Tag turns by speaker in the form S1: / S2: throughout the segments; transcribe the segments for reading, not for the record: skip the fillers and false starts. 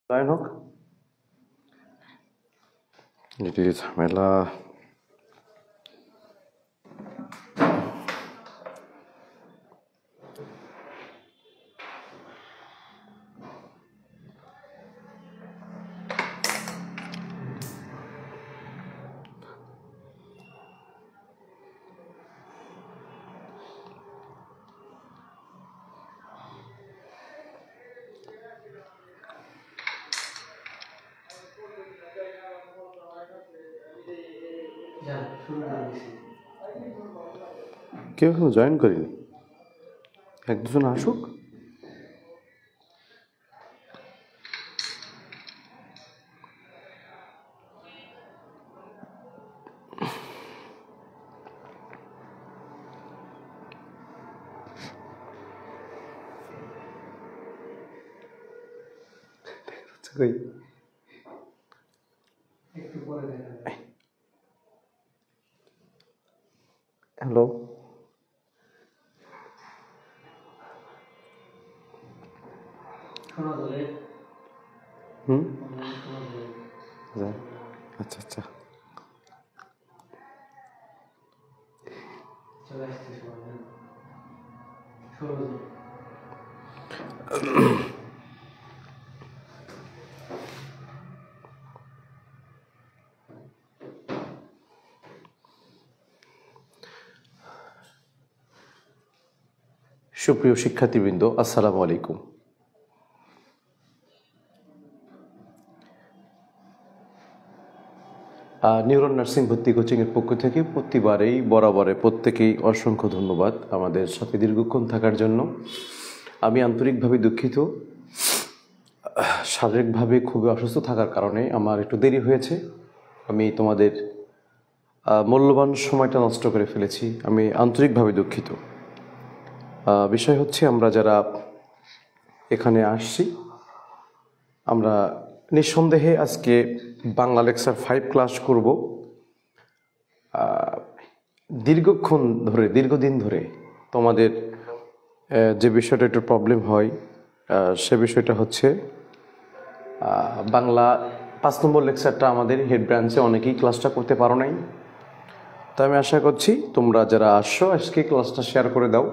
S1: যাই হোক, এটি ঝামেলা। কেউ এখনো জয়েন করিনি, এক দুজন আসুক। হ্যালো, আচ্ছা আচ্ছা, সুপ্রিয় শিক্ষার্থীবৃন্দ, আসসালামু আলাইকুম। নিউরন নার্সিং ভর্তি কোচিংয়ের পক্ষ থেকে প্রতিবারেই বরাবরে প্রত্যেকেই অসংখ্য ধন্যবাদ আমাদের সাথে দীর্ঘক্ষণ থাকার জন্য। আমি আন্তরিকভাবে দুঃখিত, শারীরিকভাবে খুবই অসুস্থ থাকার কারণে আমার একটু দেরি হয়েছে। আমি তোমাদের মূল্যবান সময়টা নষ্ট করে ফেলেছি, আমি আন্তরিকভাবে দুঃখিত। বিষয় হচ্ছে, আমরা যারা এখানে আসছি, আমরা নিঃসন্দেহে আজকে বাংলা লেকচার 5 ক্লাস করব। দীর্ঘদিন ধরে তোমাদের যে বিষয়টা একটু প্রবলেম হয়, সে বিষয়টা হচ্ছে বাংলা 5 নম্বর লেকচারটা আমাদের হেড ব্রাঞ্চে অনেকেই ক্লাসটা করতে পারো নাই। তো আমি আশা করছি তোমরা যারা আসছো আজকে ক্লাসটা শেয়ার করে দাও।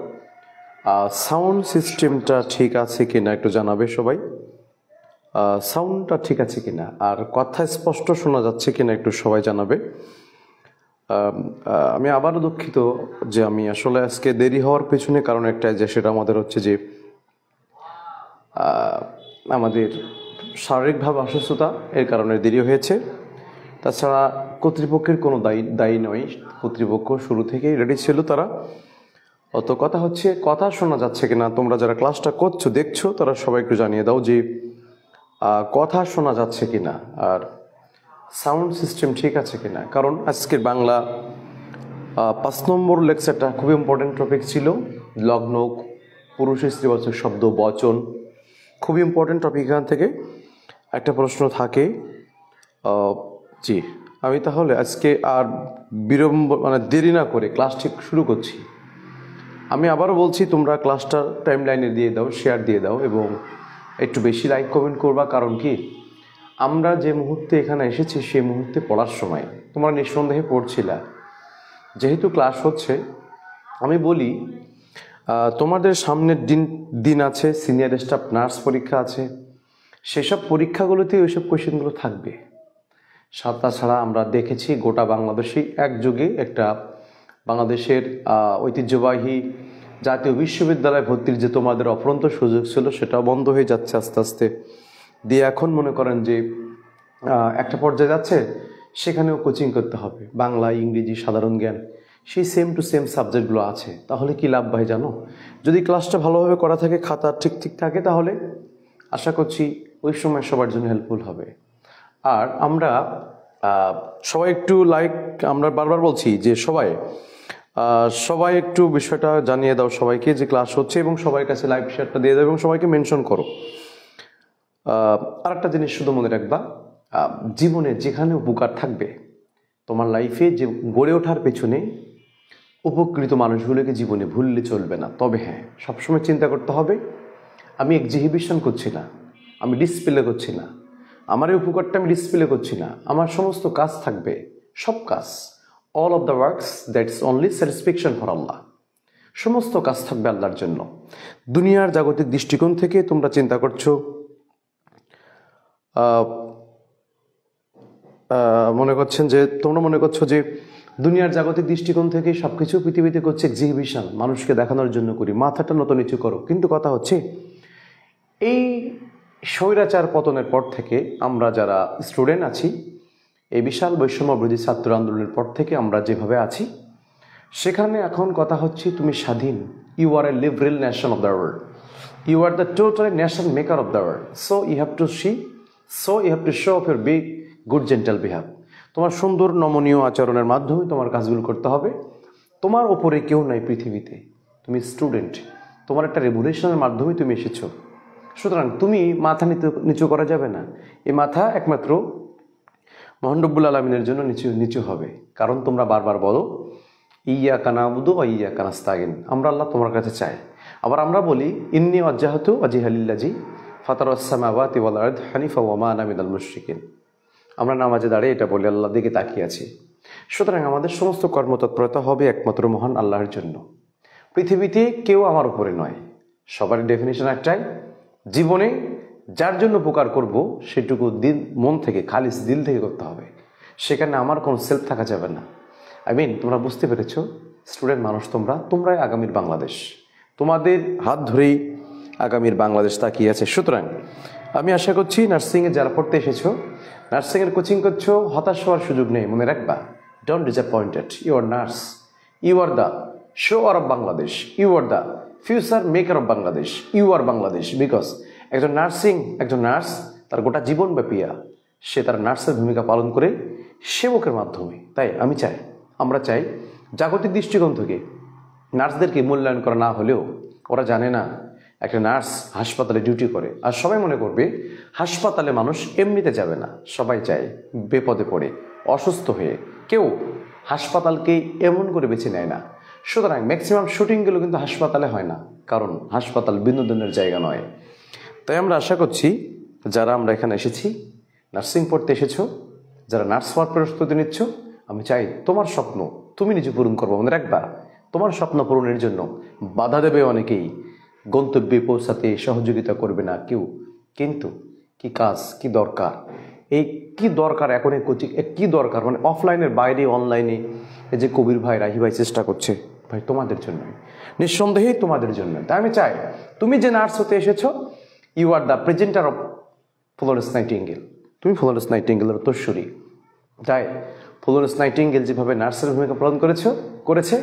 S1: সাউন্ড সিস্টেমটা ঠিক আছে কিনা একটু জানাবে সবাই, সাউন্ডটা ঠিক আছে কিনা, আর কথা স্পষ্ট শোনা যাচ্ছে কিনা একটু সবাই জানাবে। আমি আবারও দুঃখিত যে আমি আসলে আজকে দেরি হওয়ার পেছনে কারণ একটাই, যে সেটা আমাদের হচ্ছে যে আমাদের শারীরিকভাবে অসুস্থতা, এর কারণে দেরি হয়েছে। তাছাড়া কর্তৃপক্ষের কোনো দায়ী নয়, কর্তৃপক্ষ শুরু থেকেই রেডি ছিল তারা। অত কথা হচ্ছে, কথা শোনা যাচ্ছে কিনা তোমরা যারা ক্লাসটা করছো দেখছো তারা সবাই একটু জানিয়ে দাও যে কথা শোনা যাচ্ছে কিনা আর সাউন্ড সিস্টেম ঠিক আছে কিনা। কারণ আজকের বাংলা 5 নম্বর লেকচারটা খুব ইম্পর্টেন্ট টপিক ছিল। লগ্ন, পুরুষ স্ত্রীবাচক শব্দ, বচন, খুব ইম্পর্টেন্ট টপিক। এখান থেকে একটা প্রশ্ন থাকে। জি, আমি তাহলে আজকে আর দেরি না করে ক্লাস ঠিক শুরু করছি। আমি আবারও বলছি, তোমরা ক্লাসটা টাইম লাইনে দিয়ে দাও, শেয়ার দিয়ে দাও এবং একটু বেশি লাইক কমেন্ট করবা। কারণ কি, আমরা যে মুহূর্তে এখানে এসেছি সেই মুহূর্তে পড়ার সময় তোমরা নিঃসন্দেহে পড়ছিলা। যেহেতু ক্লাস হচ্ছে, আমি বলি তোমাদের সামনের দিন আছে, সিনিয়র স্টাফ নার্স পরীক্ষা আছে, সেসব পরীক্ষাগুলোতে ওইসব কোয়েশ্চেনগুলো থাকবে। তাছাড়া আমরা দেখেছি গোটা বাংলাদেশেই একযোগে একটা বাংলাদেশের ঐতিহ্যবাহী জাতীয় বিশ্ববিদ্যালয় ভর্তির যে তোমাদের অফুরন্ত সুযোগ ছিল, সেটাও বন্ধ হয়ে যাচ্ছে আস্তে আস্তে। দিয়ে এখন মনে করেন যে একটা পর্যায়ে যাচ্ছে, সেখানেও কোচিং করতে হবে, বাংলা, ইংরেজি, সাধারণ জ্ঞান, সেই সেম টু সেম সাবজেক্টগুলো আছে। তাহলে কি লাভ ভাই জানো? যদি ক্লাসটা ভালোভাবে করা থাকে, খাতা ঠিক থাকে, তাহলে আশা করছি ওই সময় সবার জন্য হেল্পফুল হবে। আর আমরা সবাই একটু আমরা বারবার বলছি যে সবাই একটু বিষয়টা জানিয়ে দাও সবাইকে যে ক্লাস হচ্ছে, এবং সবার কাছে লাইভ শেয়ারটা দিয়ে দাও এবং সবাইকে মেনশন করো। আর একটা জিনিস শুধু মনে রাখবা, জীবনে যেখানে উপকার থাকবে, তোমার লাইফে যে গড়ে ওঠার পেছনে উপকৃত মানুষগুলোকে জীবনে ভুললে চলবে না। তবে হ্যাঁ, সবসময় চিন্তা করতে হবে, আমি এক্সিবিশন করছি না, আমি ডিসপ্লে করছি না, আমার এই উপকারটা আমি ডিসপ্লে করছি না, আমার সমস্ত কাজ থাকবে, সব কাজ, all of the works that's only satisfaction for Allah, সমস্ত কাজ থাকবে আল্লাহর জন্য। দুনিয়ার জাগতিক দৃষ্টিকোণ থেকে তোমরা চিন্তা করছো, তোমরা মনে করছো যে দুনিয়ার জাগতিক দৃষ্টিকোণ থেকে সবকিছু পৃথিবীতে করছে এক্সিবিশন, মানুষকে দেখানোর জন্য করি, মাথাটা নত নিচু করো। কিন্তু কথা হচ্ছে এই স্বৈরাচার পতনের পর থেকে আমরা যারা স্টুডেন্ট আছি, এই বিশাল বৈষম্য বিরোধী ছাত্র আন্দোলনের পর থেকে আমরা যেভাবে আছি, সেখানে এখন কথা হচ্ছে তুমি স্বাধীন। You are a liberal nation of the world, you are the total nation maker of the world, so you have to show of your big good gentle behave. তোমার সুন্দর নমনীয় আচরণের মাধ্যমে তোমার কাজগুলো করতে হবে। তোমার ওপরে কেউ নাই পৃথিবীতে, তুমি স্টুডেন্ট, তোমার একটা রেভুলেশনের মাধ্যমে তুমি এসেছো। সুতরাং তুমি মাথা নিচু করা যাবে না, এই মাথা একমাত্র মহান রব্বুল আলামিনের জন্য নিচু হবে। কারণ তোমরা বারবার বলো ইয়াকা না'বুদু ওয়া ইয়াকা নাস্তাঈন, আমরা আল্লাহ তোমার কাছে চাই। আবার আমরা বলি ইন্নী ওয়াজ্জাহতু ওয়াজহিয়া লিল্লাযী ফাতারাস সামাওয়াতি ওয়াল আরদ হানিফা ওয়া মা আনা মিনাল মুশরিকিন। আমরা নামাজে দাঁড়িয়ে এটা বলি আল্লাহর দিকে তাকিয়ে আছি। সুতরাং আমাদের সমস্ত কর্মতৎপরতা হবে একমাত্র মহান আল্লাহর জন্য। পৃথিবীতে কেউ আমার উপরে নয়, সবার ডেফিনেশন একটাই, জীবনে যার জন্য উপকার করব সেটুকু দিল মন থেকে, খালিস দিল থেকে করতে হবে। সেখানে আমার কোনো সেলফ থাকা যাবে না। তোমরা বুঝতে পেরেছো স্টুডেন্ট মানুষ, তোমরাই আগামীর বাংলাদেশ, তোমাদের হাত ধরেই আগামীর বাংলাদেশ তাকিয়ে আছে। সুতরাং আমি আশা করছি নার্সিংয়ে যারা পড়তে এসেছো, নার্সিংয়ের কোচিং করছো, হতাশ হওয়ার সুযোগ নেই। মনে রাখবা, don't disappointed, you are nurse, you are the shower of Bangladesh, you are the future maker of Bangladesh, you are Bangladesh. Because একজন নার্স তার গোটা জীবনব্যাপিয়া সে তার নার্সের ভূমিকা পালন করে সেবকের মাধ্যমে। তাই আমরা চাই জাগতিক দৃষ্টিকোণ থেকে নার্সদেরকে মূল্যায়ন করা না হলেও, ওরা জানে না একটা নার্স হাসপাতালে ডিউটি করে। আর সবাই মনে করবে হাসপাতালে মানুষ এমনিতে যাবে না, সবাই চায় বিপদে পড়ে, অসুস্থ হয়ে। কেউ হাসপাতালকে এমন করে বেছে নেয় না। সুতরাং ম্যাক্সিমাম শুটিংগুলো কিন্তু হাসপাতালে হয় না, কারণ হাসপাতাল বিনোদনের জায়গা নয়। তাই আমরা আশা করছি যারা আমরা এখানে এসেছি, নার্সিং পড়তে এসেছো, যারা নার্স হওয়ার প্রস্তুতি নিচ্ছ, আমি চাই তোমার স্বপ্ন তুমি নিজে পূরণ করবো। মনে রাখবা, তোমার স্বপ্ন পূরণের জন্য বাধা দেবে অনেকেই, গন্তব্যে পৌঁছাতে সহযোগিতা করবে না কেউ। কিন্তু কি কাজ, কি দরকার, এই কি দরকার এখন এই কোচিং, কি দরকার, মানে অফলাইনের বাইরে অনলাইনে এই যে কবির ভাই, রাহি ভাই চেষ্টা করছে, ভাই তোমাদের জন্য, নিঃসন্দেহেই তোমাদের জন্য। তাই আমি চাই তুমি যে নার্স হতে এসেছো, you are the presenter of Florence Nightingale, তুমি ফ্লোরেন্স নাইটিঙ্গেলের উত্তরসূরি। তাই ফ্লোরেন্স নাইটিঙ্গেল যেভাবে নার্সের ভূমিকা পালন করেছে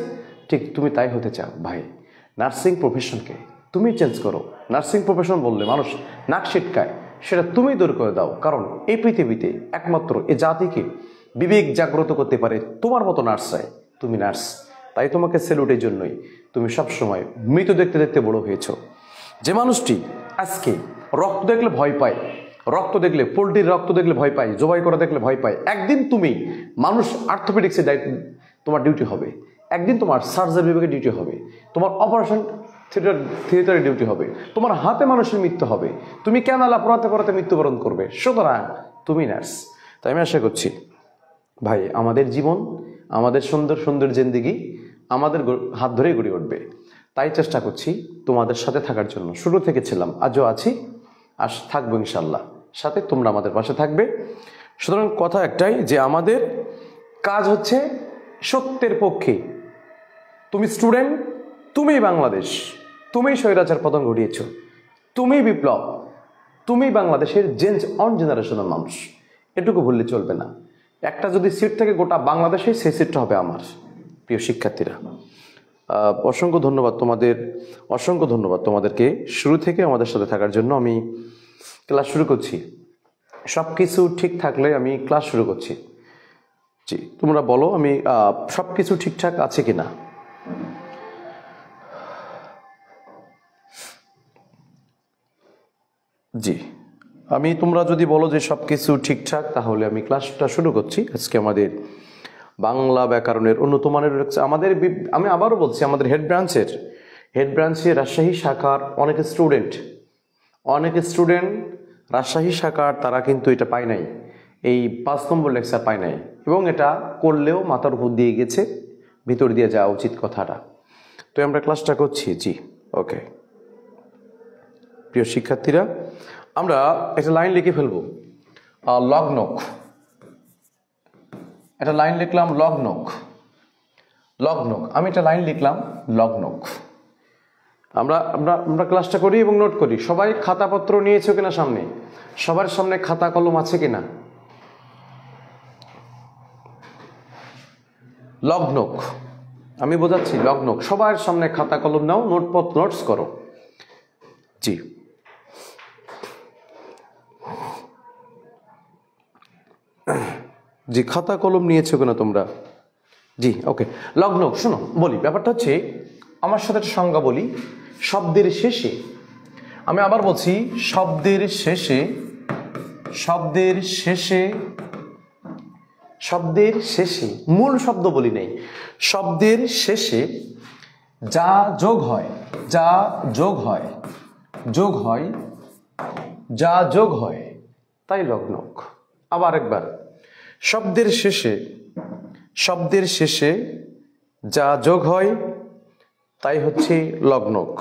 S1: ঠিক তুমি তাই হতে চাও। ভাই নার্সিং প্রফেশনকে তুমি চেঞ্জ করো। নার্সিং প্রফেশন বললে মানুষ নাক ছিটকায়, সেটা তুমি দূর করে দাও। কারণ এই পৃথিবীতে একমাত্র এ জাতিকে বিবেক জাগ্রত করতে পারে তোমার মতো নার্স চাই। তুমি নার্স, তাই তোমাকে স্যালুটের জন্যই। তুমি সবসময় মৃত দেখতে দেখতে বড় হয়েছ। যে মানুষটি আজকে রক্ত দেখলে ভয় পায়, রক্ত দেখলে, পোল্ট্রির রক্ত দেখলে ভয় পায়, জবাই করা দেখলে ভয় পায়, একদিন তুমি মানুষ আর্থোপেডিক্সে তোমার ডিউটি হবে, একদিন তোমার সার্জারি বিভাগে ডিউটি হবে, তোমার অপারেশন থিয়েটারে ডিউটি হবে, তোমার হাতে মানুষের মৃত্যু হবে, তুমি ক্যানালা পড়াতে মৃত্যুবরণ করবে। সুতরাং তুমি নার্স। তাই আমি আশা করছি ভাই আমাদের জীবন, আমাদের সুন্দর জিন্দেগি আমাদের হাত ধরেই গড়ে উঠবে। তাই চেষ্টা করছি তোমাদের সাথে থাকার জন্য। শুরু থেকে ছিলাম, আজও আছি, থাকবো ইনশাল্লাহ। সাথে তোমরা আমাদের পাশে থাকবে। সুতরাং কথা একটাই যে আমাদের কাজ হচ্ছে সত্যের পক্ষে। তুমি স্টুডেন্ট, তুমি বাংলাদেশ, তুমি স্বৈরাচার পতন ঘটিয়েছ, তুমি বিপ্লব, তুমি বাংলাদেশের অন জেনারেশনের মানুষ। এটুকু ভুললে চলবে না। একটা যদি সিট থেকে গোটা বাংলাদেশে, সেই সিটটা হবে আমার। প্রিয় শিক্ষার্থীরা, অসংখ্য ধন্যবাদ তোমাদেরকে শুরু থেকে আমাদের সাথে থাকার জন্য। আমি ক্লাস শুরু করছি, সব কিছু ঠিক থাকলে আমি ক্লাস শুরু করছি। জি, তোমরা বলো আমি সব কিছু ঠিকঠাক আছে কিনা। জি, তোমরা যদি বলো যে সব কিছু ঠিকঠাক, তাহলে আমি ক্লাসটা শুরু করছি। আজকে আমাদের বাংলা ব্যাকরণের উন্নত মানের আমি আবারও বলছি, আমাদের হেড ব্রাঞ্চে রাজশাহী শাখার অনেক স্টুডেন্ট রাজশাহী শাখার তারা কিন্তু এটা পায় নাই, এই 5 নম্বর লেকচার পায় নাই, এবং এটা করলেও মাথার উপর দিয়ে গেছে, ভিতর দিয়ে যাওয়া উচিত কথাটা। তো আমরা ক্লাসটা করছি। জি, ওকে। প্রিয় শিক্ষার্থীরা, আমরা একটা লাইন লিখে ফেলবো, লগ্নক। একটা লাইন লিখলাম লগ্নক। লগ্নক, আমি একটা লাইন লিখলাম লগ্নক। আমরা আমরা আমরা ক্লাসটা করি এবং নোট করি। সবাই খাতাপত্র নিয়েছো কিনা সামনে? সবার সামনে খাতা কলম আছে কিনা? লগ্নক, আমি বোঝাচ্ছি লগ্নক। সবার সামনে খাতা কলম নাও, নোটস করো। জি, জি, খাতা কলম নিয়েছো কিনা তোমরা? জি, ওকে। লগ্নক, শোনো বলি, ব্যাপারটা হচ্ছে, আমার সাথে একটা সংজ্ঞা বলি। শব্দের শেষে, আমি আবার বলছি, শব্দের শেষে, শব্দের শেষে, শব্দের শেষে, মূল শব্দ বলি নাই, শব্দের শেষে যা যোগ হয়, যা যোগ হয়, যোগ হয়, যা যোগ হয়, তাই লগ্নক। আবার একবার, শব্দের শেষে, শব্দের শেষে যা যোগ হয় তাই হচ্ছে লগ্নক।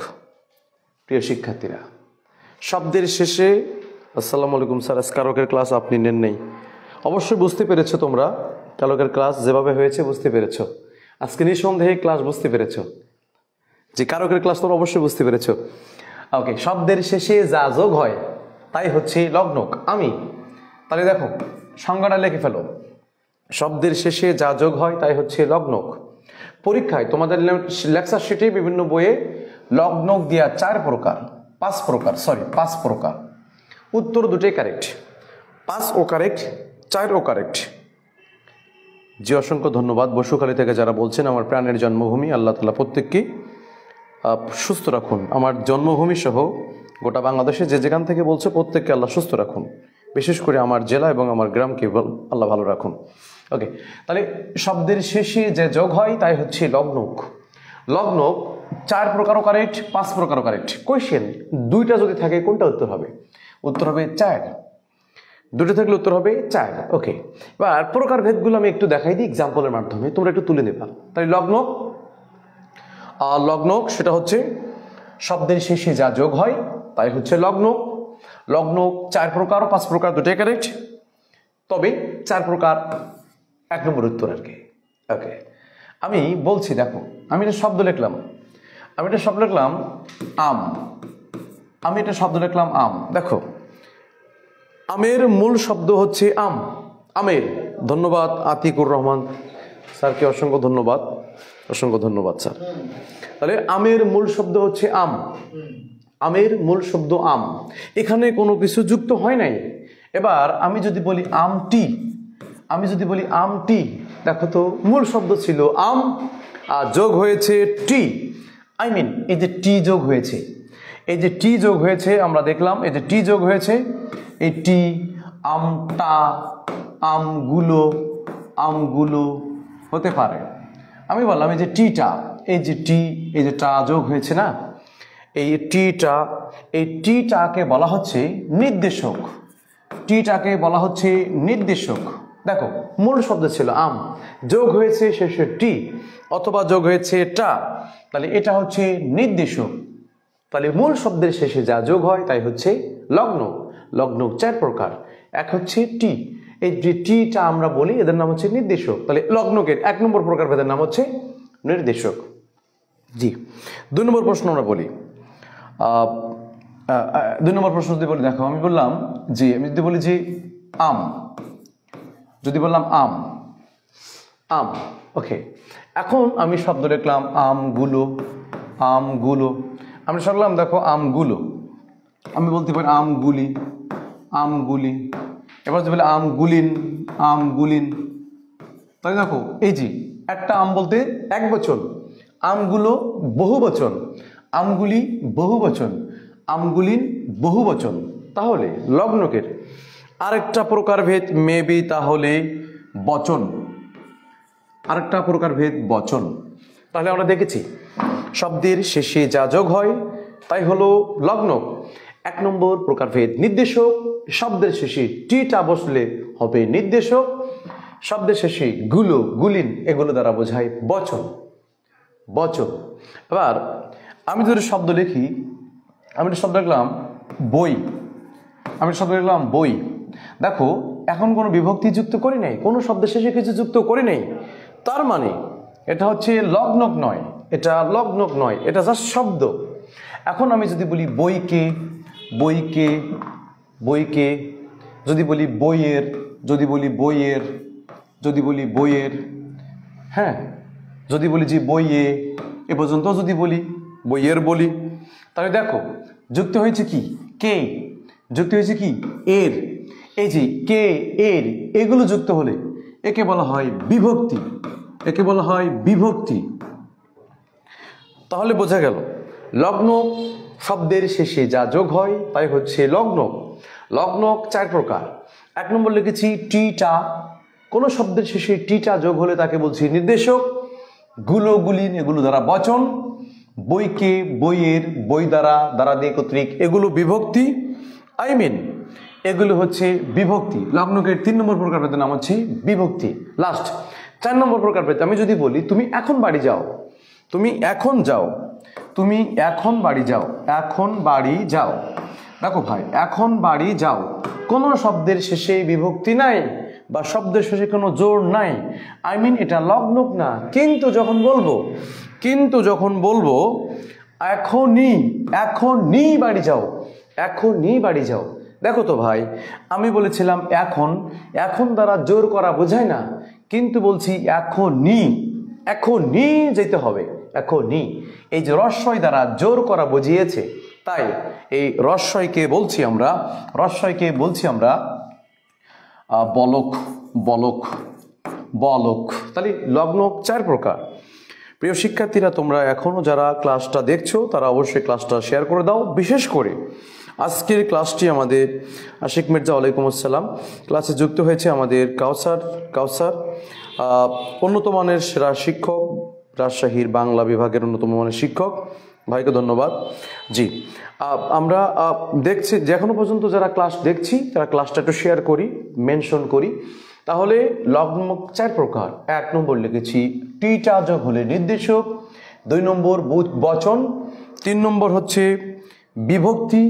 S1: প্রিয় শিক্ষার্থীরা, শব্দের শেষে, আসসালামু আলাইকুম স্যার, কারকের ক্লাস আপনি নেন নেই, অবশ্যই বুঝতে পেরেছো তোমরা। কারকের ক্লাস যেভাবে হয়েছে বুঝতে পেরেছো, আজকে নিঃসন্দেহে ক্লাস বুঝতে পেরেছো। যে কারকের ক্লাস তোমরা অবশ্যই বুঝতে পেরেছো। ওকে, শব্দের শেষে যা যোগ হয় তাই হচ্ছে লগ্নক। আমি তাহলে দেখো সংজ্ঞাটা লিখে ফেলো, শব্দের শেষে যা যোগ হয় তাই হচ্ছে লগ্নক। পরীক্ষায় তোমাদের লেকচার শিটে বিভিন্ন বইয়ে লগ্নক দিয়া 4 প্রকার, 5 প্রকার, সরি 5 প্রকার। উত্তর দুটোই কারেক্ট, 5 ও কারেক্ট, 4 ও কারেক্ট। জি, অসংখ্য ধন্যবাদ। বসুখালী থেকে যারা বলছেন, আমার প্রাণের জন্মভূমি, আল্লাহ তাআলা প্রত্যেককে সুস্থ রাখুন। আমার জন্মভূমি সহ গোটা বাংলাদেশে যে যেখান থেকে বলছে প্রত্যেককে আল্লাহ সুস্থ রাখুন, বিশেষ করে আমার জেলা এবং আমার গ্রামকে আল্লাহ ভালো রাখুন। ওকে, তাহলে শব্দের শেষে যে যোগ হয় তাই হচ্ছে লগ্নক। লগ্নক 4 প্রকারও কারেক্ট, 5 প্রকারও কারেক্ট। কোয়েশ্চেন, 2টা যদি থাকে কোনটা উত্তর হবে? উত্তর হবে 4। 2টা থাকলে উত্তর হবে 4। ওকে, এবার প্রকার ভেদগুলো আমি একটু দেখাই দিই এক্সাম্পলের মাধ্যমে, তোমরা একটু তুলে নেবা। তাই লগ্নক, লগ্নক সেটা হচ্ছে শব্দের শেষে যা যোগ হয় তাই হচ্ছে লগ্নক। লগ্নক 4 প্রকার, 5 প্রকার, 2টাই কারেক্ট। তবে 4 প্রকার 1 নম্বর উত্তর আর কি। ওকে, আমি বলছি, দেখো আমি একটা শব্দ লিখলাম, আমি একটা শব্দ লিখলাম আম, আমি একটা শব্দ লিখলাম আম। দেখো, আমের মূল শব্দ হচ্ছে আম, আমের। ধন্যবাদ আতিকুর রহমান স্যারকে, অসংখ্য ধন্যবাদ, অসংখ্য ধন্যবাদ স্যার। তাহলে আমের মূল শব্দ হচ্ছে আম, আমের মূল শব্দ আম, এখানে কোনো কিছু যুক্ত হয় নাই। এবার আমি যদি বলি আমটি, আমি যদি বলি আমটি, দেখো তো মূল শব্দ ছিল আম আর যোগ হয়েছে টি, আই মিন এই যে টি যোগ হয়েছে, এই যে টি যোগ হয়েছে, আমরা দেখলাম এই যে টি যোগ হয়েছে, এই টি, আমটা, আমগুলো, আমগুলো হতে পারে। আমি বললাম এই যে টিটা, এই যে টি, এই যে টা যোগ হয়েছে না, এই টিটা, এই টিটাকে বলা হচ্ছে নির্দেশক, টিটাকে বলা হচ্ছে নির্দেশক। দেখো মূল শব্দ ছিল আম, যোগ হয়েছে শেষে টি অথবা যোগ হয়েছে টা, তাহলে এটা হচ্ছে নির্দেশক। তাহলে মূল শব্দের শেষে যা যোগ হয় তাই হচ্ছে লগ্নক। লগ্নক 4 প্রকার, এক হচ্ছে টি, এই যে টিটা আমরা বলি এদের নাম হচ্ছে নির্দেশক। তাহলে লগ্নকের 1 নম্বর প্রকার ভেদের নাম হচ্ছে নির্দেশক। জি, 2 নম্বর প্রশ্ন আমরা বলি। 2 নম্বর প্রশ্ন যদি বলি, দেখো আমি বললাম যে, আমি যদি বলি যে আম, যদি বললাম আম, আম, ওকে, এখন আমি শব্দ লিখলাম আমগুলো, আমগুলো, আমি লিখলাম দেখো আমগুলো, আমি বলতে পারি আমগুলি, আমগুলি। এবার যদি বলি আমগুলিন, আমগুলিন, তাই দেখো এই যে একটা আম বলতে 1 বচন, আমগুলো বহু বচন, আমগুলি বহু বচন, আমগুলিন বহু বচন। তাহলে লগ্নকের আরেকটা প্রকারভেদ মেবি তাহলে বচন, আরেকটা প্রকারভেদ বচন। তাহলে আমরা দেখেছি শব্দের শেষে যা যোগ হয় তাই হলো লগ্নক। 1 নম্বর প্রকারভেদ নির্দেশক, শব্দের শেষে টিটা বসলে হবে নির্দেশক, শব্দের শেষে গুলো গুলিন এগুলো দ্বারা বোঝায় বচন। বচন। এবার আমি যদি শব্দ লিখি, আমি একটা শব্দ লিখলাম বই, আমি শব্দ লিখলাম বই। দেখো এখন কোনো বিভক্তি যুক্ত করি নাই, কোনো শব্দের শেষে কিছু যুক্ত করি নাই, তার মানে এটা হচ্ছে লগ্নক নয়, এটা লগ্নক নয়, এটা জাস্ট শব্দ। এখন আমি যদি বলি বইকে, বইকে, বইকে, যদি বলি বইয়ের, যদি বলি বইয়ের, যদি বলি বইয়ের, হ্যাঁ, যদি বলি যে বইয়ে, এ পর্যন্ত যদি বলি বইয়ের বলি, তাহলে দেখো যুক্ত হয়েছে কি কে, যুক্ত হয়েছে কি এর। এই যে কে এর এগুলো যুক্ত হলে একে বলা হয় বিভক্তি, একে বলা হয় বিভক্তি। তাহলে বোঝা গেল লগ্ন শব্দের শেষে যা যোগ হয় তাই হচ্ছে লগ্নক। লগ্নক 4 প্রকার। 1 নম্বর লিখেছি টিটা, কোন শব্দের শেষে টিটা যোগ হলে তাকে বলছি নির্দেশক। গুলো গুলিন এগুলো দ্বারা বচন। বইকে, বইয়ের, বই দ্বারা, দ্বারা দিয়ে কর্তৃক এগুলো বিভক্তি। আই মিন এগুলো হচ্ছে বিভক্তি। লগ্নকের 3 নম্বর প্রকার ভেদ নাম হচ্ছে বিভক্তি। লাস্ট 4 নম্বর প্রকার ভেদ আমি যদি বলি তুমি এখন বাড়ি যাও, তুমি এখন যাও, তুমি এখন বাড়ি যাও, এখন বাড়ি যাও। দেখো ভাই এখন বাড়ি যাও, কোনো শব্দের শেষে বিভক্তি নাই বা শব্দের শেষে কোনো জোর নাই, আই মিন এটা লগ্নক না। কিন্তু যখন বলবো, কিন্তু যখন বলবো এখনই, এখনই বাড়ি যাও, এখনই বাড়ি যাও, দেখো তো ভাই আমি বলেছিলাম এখন, এখন দ্বারা জোর করা বোঝায় না, কিন্তু বলছি এখনই, এখনই যেতে হবে, এখনই। এই যে রস্বই দ্বারা জোর করা বুঝিয়েছে, তাই এই রস্বইকে বলছি আমরা, রস্বইকে বলছি আমরা বলক, বলক, বলক। তাহলে লগ্নক 4 প্রকার। প্রিয় শিক্ষার্থীরা তোমরা এখনো যারা ক্লাসটা দেখছো তারা অবশ্যই ক্লাসটা শেয়ার করে দাও। বিশেষ করে আজকের ক্লাসটি আমাদের আশিক মির্জা, ওয়ালাইকুম আসসালাম, ক্লাসে যুক্ত হয়েছে আমাদের কাউসার, কাউসার উন্নত মানের সেরা শিক্ষক, রাজশাহীর বাংলা বিভাগের উন্নত মানের শিক্ষক, ভাইকে ধন্যবাদ। জি আমরা দেখছি যে এখনো পর্যন্ত যারা ক্লাস দেখছি তারা ক্লাসটা একটু শেয়ার করি, মেনশন করি। তাহলে লগ্নক 4 প্রকার। 1 নম্বর লিখেছি টিটা যোগ হলে নির্দেশক, 2 নম্বর বচন, 3 নম্বর হচ্ছে বিভক্তি,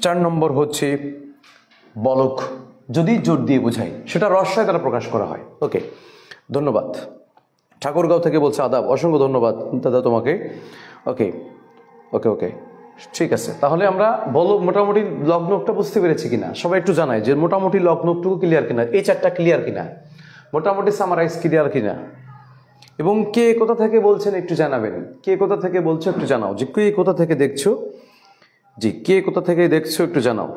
S1: 4 নম্বর হচ্ছে বলক, যদি জোর দিয়ে বোঝাই সেটা রস্বই দ্বারা প্রকাশ করা হয়। ওকে, ধন্যবাদ। ঠাকুরগাঁও থেকে বলছে আদাব, অসংখ্য ধন্যবাদ দাদা তোমাকে। ওকে ওকে ওকে ঠিক আছে। তাহলে আমরা বলো মোটামুটি লগ্নকটা বুঝতে পেরেছি কিনা, সবাই একটু জানাই যে মোটামুটি লগ্নকটুকু ক্লিয়ার কিনা, এই 4টা ক্লিয়ার কিনা, মোটামুটি সামারাইজ ক্লিয়ার কিনা, এবং কে কোথা থেকে বলছেন একটু জানাবেন, কে কোথা থেকে বলছো একটু জানাও, যে কে কোথা থেকে দেখছো, জি কে কোথা থেকে দেখছো একটু জানাও।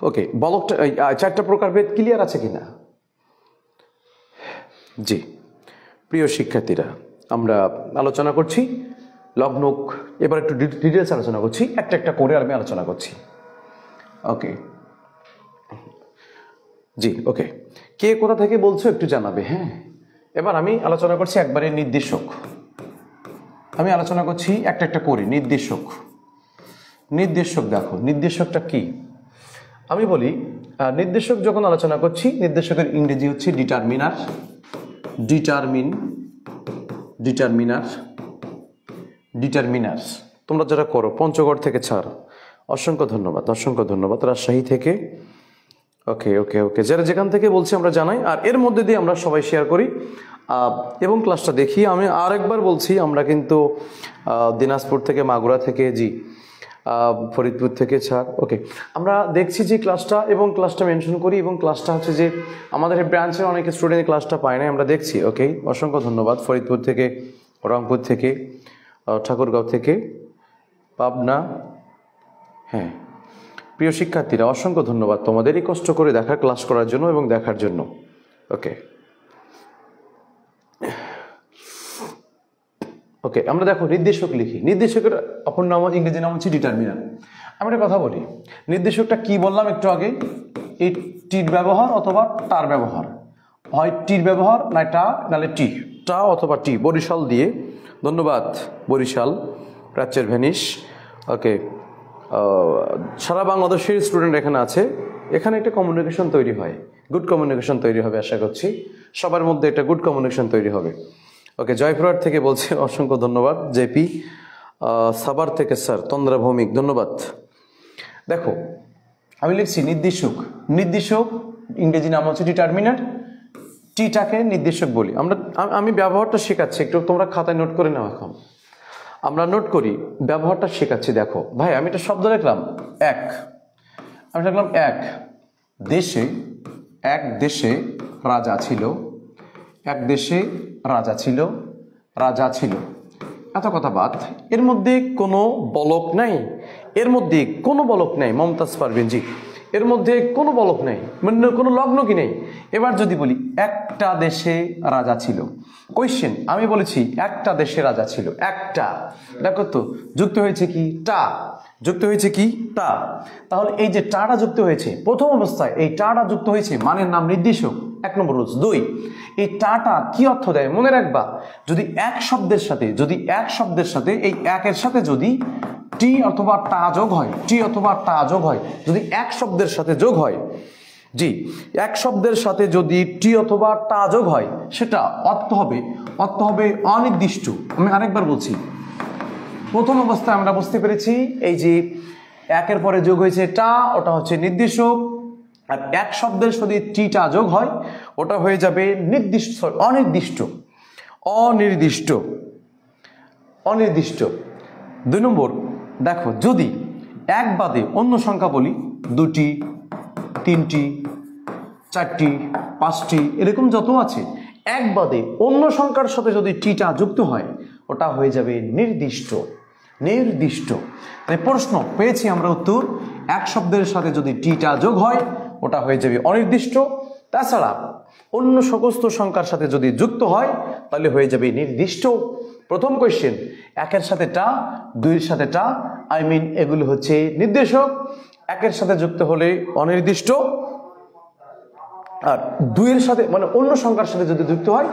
S1: ওকে, বলকটা 4টা প্রকার ভেদ ক্লিয়ার আছে কিনা। জি প্রিয় শিক্ষার্থীরা আমরা আলোচনা করছি লগ্নক, এবার একটু ডিটেলস আলোচনা করছি, একটা একটা করে আমি আলোচনা করছি। ওকে জি ওকে, কে কোথা থেকে বলছো একটু জানাবে। হ্যাঁ, এবার আমি আলোচনা করছি একবারে নির্দেশক, আমি আলোচনা করছি একটা একটা করে নির্দেশক। নির্দেশক দেখো নির্দেশকটা কি, আমি বলি নির্দেশক যখন আলোচনা করছি নির্দেশকের ইংরেজি হচ্ছে ডিটারমিনার, ডিটারমিন, ডিটারমিনার, ডিটারমিনার্স। তোমরা যারা করো পঞ্চগড় থেকে ছাড়, অসংখ্য ধন্যবাদ, অসংখ্য ধন্যবাদ। রাজশাহী থেকে, ওকে ওকে ওকে, যারা যেখান থেকে বলছি আমরা জানাই, আর এর মধ্যে দিয়ে আমরা সবাই শেয়ার করি এবং ক্লাসটা দেখি। আমি আরেকবার বলছি আমরা কিন্তু দিনাজপুর থেকে, মাগুরা থেকে, জি ফরিদপুর থেকে ছাড়। ওকে, আমরা দেখছি যে ক্লাসটা এবং ক্লাসটা মেনশন করি, এবং ক্লাসটা হচ্ছে যে আমাদের ব্রাঞ্চের অনেক স্টুডেন্ট ক্লাসটা পায় না, আমরা দেখছি। ওকে, অসংখ্য ধন্যবাদ। ফরিদপুর থেকে, রংপুর থেকে, ঠাকুরগাঁও থেকে, পাবনা। হ্যাঁ প্রিয় শিক্ষার্থীরা অসংখ্য ধন্যবাদ তোমাদেরই কষ্ট করে দেখা, ক্লাস করার জন্য এবং দেখার জন্য। ওকে ওকে, আমরা দেখো নির্দেশক লিখি, নির্দেশকের অপর নাম ইংরেজি নাম হচ্ছে ডিটারমিনার। আমি একটা কথা বলি, নির্দেশকটা কি বললাম একটু আগে, এই টির ব্যবহার অথবা টার ব্যবহার, হয় টির ব্যবহার না টা, নাহলে টি, টা অথবা টি। বরিশাল দিয়ে ধন্যবাদ, বরিশাল, প্রাচ্যের ভেনিস। ওকে সারা বাংলাদেশের স্টুডেন্ট এখানে আছে, এখানে একটা কমিউনিকেশন তৈরি হয়, গুড কমিউনিকেশন তৈরি হবে আশা করছি, সবার মধ্যে একটা গুড কমিউনিকেশন তৈরি হবে। ওকে, জয়পুরহাট থেকে বলছেন, অসংখ্য ধন্যবাদ। জেপি সাভার থেকে স্যার তন্দ্রা ভৌমিক, ধন্যবাদ। দেখো আমি লিখছি নির্দেশক, নির্দেশক ইংরেজি নাম হচ্ছে ডিটারমিনার, টিটাকে নির্দেশক বলি আমরা। আমি ব্যবহারটা শেখাচ্ছি, একটু তোমরা খাতায় নোট করে নাও। এখন আমরা নোট করি, ব্যবহারটা শেখাচ্ছি। দেখো ভাই, আমি একটা শব্দ লিখলাম এক, আমি লিখলাম এক দেশে, এক দেশে রাজা ছিল, এক দেশে রাজা ছিল, রাজা ছিল, এত কথা বাদ। এর মধ্যে কোনো বলক নাই, এর মধ্যে কোনো বলক নাই মমতাজ পারভিন জি, এর মধ্যে কোনো বলক নেই, মানে কোনো লগ্ন কি নেই। এবার যদি বলি একটা দেশে রাজা ছিল, কোয়েশ্চেন আমি বলেছি একটা দেশে রাজা ছিল, একটা, দেখো তো যুক্ত হয়েছে কি টা, যুক্ত হয়েছে কি টা, তাহলে এই যে টাটা যুক্ত হয়েছে প্রথম অবস্থায়, এই টাটা যুক্ত হয়েছে মানের নাম নির্দেশক, এক নম্বর রুলস। দুই, এই টাটা কি অর্থ দেয় মনে রাখবা, যদি এক শব্দের সাথে, যদি এক শব্দের সাথে এই একের সাথে যদি টি অথবা টা যোগ হয়, টি অথবা টা যোগ হয়, যদি এক শব্দের সাথে যোগ হয়, জি এক শব্দের সাথে যদি টি অথবা টা যোগ হয়, সেটা অর্থ হবে, অর্থ হবে অনির্দিষ্ট। আমি আরেকবার বলছি, প্রথম অবস্থায় আমরা বুঝতে পেরেছি এই যে একের পরে যোগ হয়েছে টা, ওটা হচ্ছে নির্দেশক, আর এক শব্দের সাথে টিটা যোগ হয় ওটা হয়ে যাবে নির্দিষ্ট, অনির্দিষ্ট, অনির্দিষ্ট, অনির্দিষ্ট। দুই নম্বর দেখো, যদি এক বাদে অন্য সংখ্যা বলি, দুটি, তিনটি, চারটি, পাঁচটি, এরকম যত আছে, এক বাদে অন্য সংখ্যার সাথে যদি টিটা যুক্ত হয় ওটা হয়ে যাবে নির্দিষ্ট, নির্দিষ্ট। তাই প্রশ্ন পেয়েছি আমরা উত্তর, এক শব্দের সাথে যদি টিটা যোগ হয় ওটা হয়ে যাবে অনির্দিষ্ট, তাছাড়া অন্য সমস্ত সংখ্যার সাথে যদি যুক্ত হয় তাহলে হয়ে যাবে নির্দিষ্ট। প্রথম কোয়েশ্চেন, একের সাথে টা, দুইয়ের সাথে টা, আই মিন এগুলো হচ্ছে নির্দেশক, একের সাথে যুক্ত হলে অনির্দিষ্ট, আর দুইয়ের সাথে মানে অন্য সংখ্যার সাথে যদি যুক্ত হয়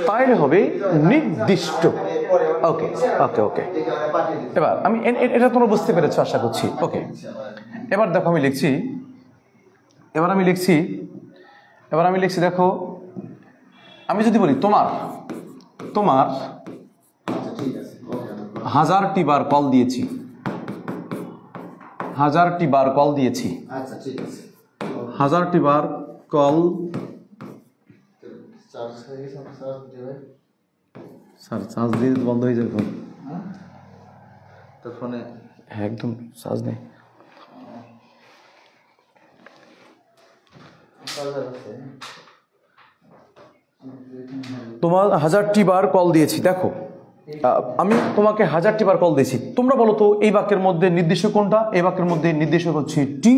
S1: তাহলে হবে নির্দিষ্ট। ওকে ওকে ওকে, এবার আমি এটা তোমরা বুঝতে পেরেছো আশা করছি। ওকে, এবার দেখো আমি লিখছি, এবার আমি লিখছি, এবার আমি লিখছি দেখো, আমি যদি বলি তোমার, তোমার হাজারটি বার কল দিয়েছি, হাজারটি বার কল দিয়েছি, হাজারটি বার কল, স্যার চার্জ দিয়ে বন্ধ হয়ে যাবে ফোন, তোর ফোনে একদম চার্জ নেই। তোমার হাজারটি বার কল দিয়েছি, দেখো আমি তোমাকে হাজারটি বার কল দিয়েছি, তোমরা বলো তো এই বাক্যের মধ্যে নির্দেশক কোনটা? এই বাক্যের মধ্যে নির্দেশক হচ্ছে টি।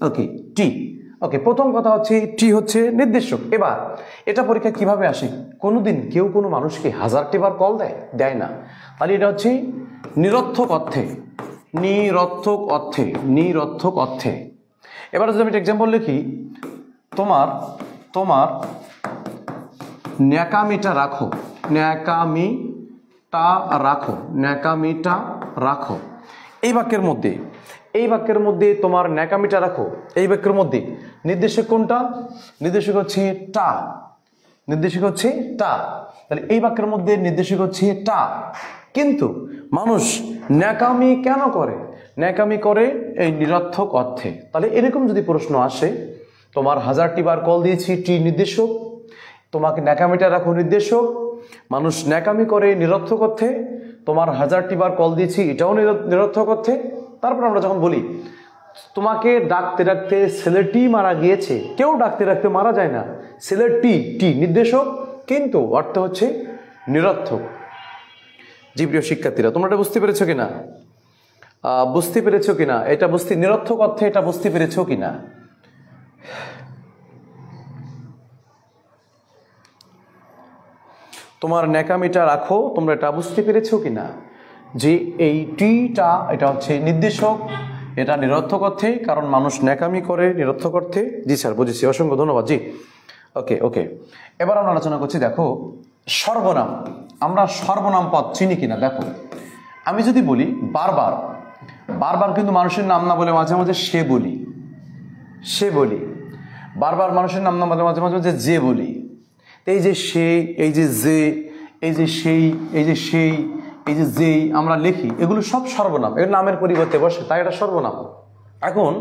S1: ওকে, টি। ওকে, প্রথম কথা হচ্ছে টি হচ্ছে নির্দেশক। এবার এটা পরীক্ষা কিভাবে আসে? কোনোদিন কেউ কোনো মানুষকে হাজারটি বার কল দেয়? দেয় না। তাহলে এটা হচ্ছে নিরর্থক অর্থে, নিরর্থক অর্থে, নিরর্থক অর্থে। এবার যদি আমি একটা এক্সাম্পল লিখি, তোমার, তোমার ন্যাকামিটা রাখো, ন্যাকামিটা রাখো, ন্যাকামিটা রাখো। এই বাক্যের মধ্যে, এই বাক্যের মধ্যে তোমার ন্যাকামিটা রাখো, এই বাক্যের মধ্যে নির্দেশক কোনটা? নির্দেশক হচ্ছে টা, নির্দেশক হচ্ছে টা। তাহলে এই বাক্যের মধ্যে নির্দেশক হচ্ছে টা। কিন্তু মানুষ ন্যাকামি কেন করে? ন্যাকামি করে এই নিরর্থক অর্থে। তাহলে এরকম যদি প্রশ্ন আসে, তোমার হাজারটি বার কল দিয়েছি, টি নির্দেশক, তোমাকে ন্যাকামিটা রাখো নির্দেশক, মানুষ ন্যাকামি করে নিরর্থক অর্থে, তোমার হাজারটি বার কল দিয়েছি এটাও নিরর্থক অর্থে। তারপর আমরা যখন বলি তোমাকে ডাকতে ডাকতে ছেলেটি মারা গিয়েছে, কেউ ডাকতে ডাকতে মারা যায় না, ছেলেটি, টি নির্দেশক কিন্তু অর্থ হচ্ছে নিরর্থক। জি প্রিয় শিক্ষার্থীরা, তোমরা এটা বুঝতে পেরেছো কিনা? বুঝতে পেরেছো কিনা? এটা বুঝতে, নিরর্থক অর্থে এটা বুঝতে পেরেছো কিনা? তোমার ন্যাকামিটা রাখো, তোমরা এটা বুঝতে পেরেছো কিনা যে এই টিটা এটা হচ্ছে নির্দেশক, এটা নিরর্থক অর্থে, কারণ মানুষ ন্যাকামি করে নিরর্থক অর্থে। জি স্যার, বুঝেছি, অসংখ্য ধন্যবাদ। জি ওকে ওকে, এবার আমরা আলোচনা করছি দেখো সর্বনাম। আমরা সর্বনাম পদ চিনি কিনা দেখো। আমি যদি বলি বারবার, বারবার কিন্তু মানুষের নাম না বলে মাঝে মাঝে সে বলি, সে বলি। বারবার মানুষের নাম না বলে মাঝে মাঝে মাঝে যে বলি। এই যে সে, এই যে এই যে সেই, এই যে সেই, এই যে যেই আমরা লিখি, এগুলো সব সর্বনাম, এর নামের পরিবর্তে বসে, তাই এটা সর্বনাম। এখন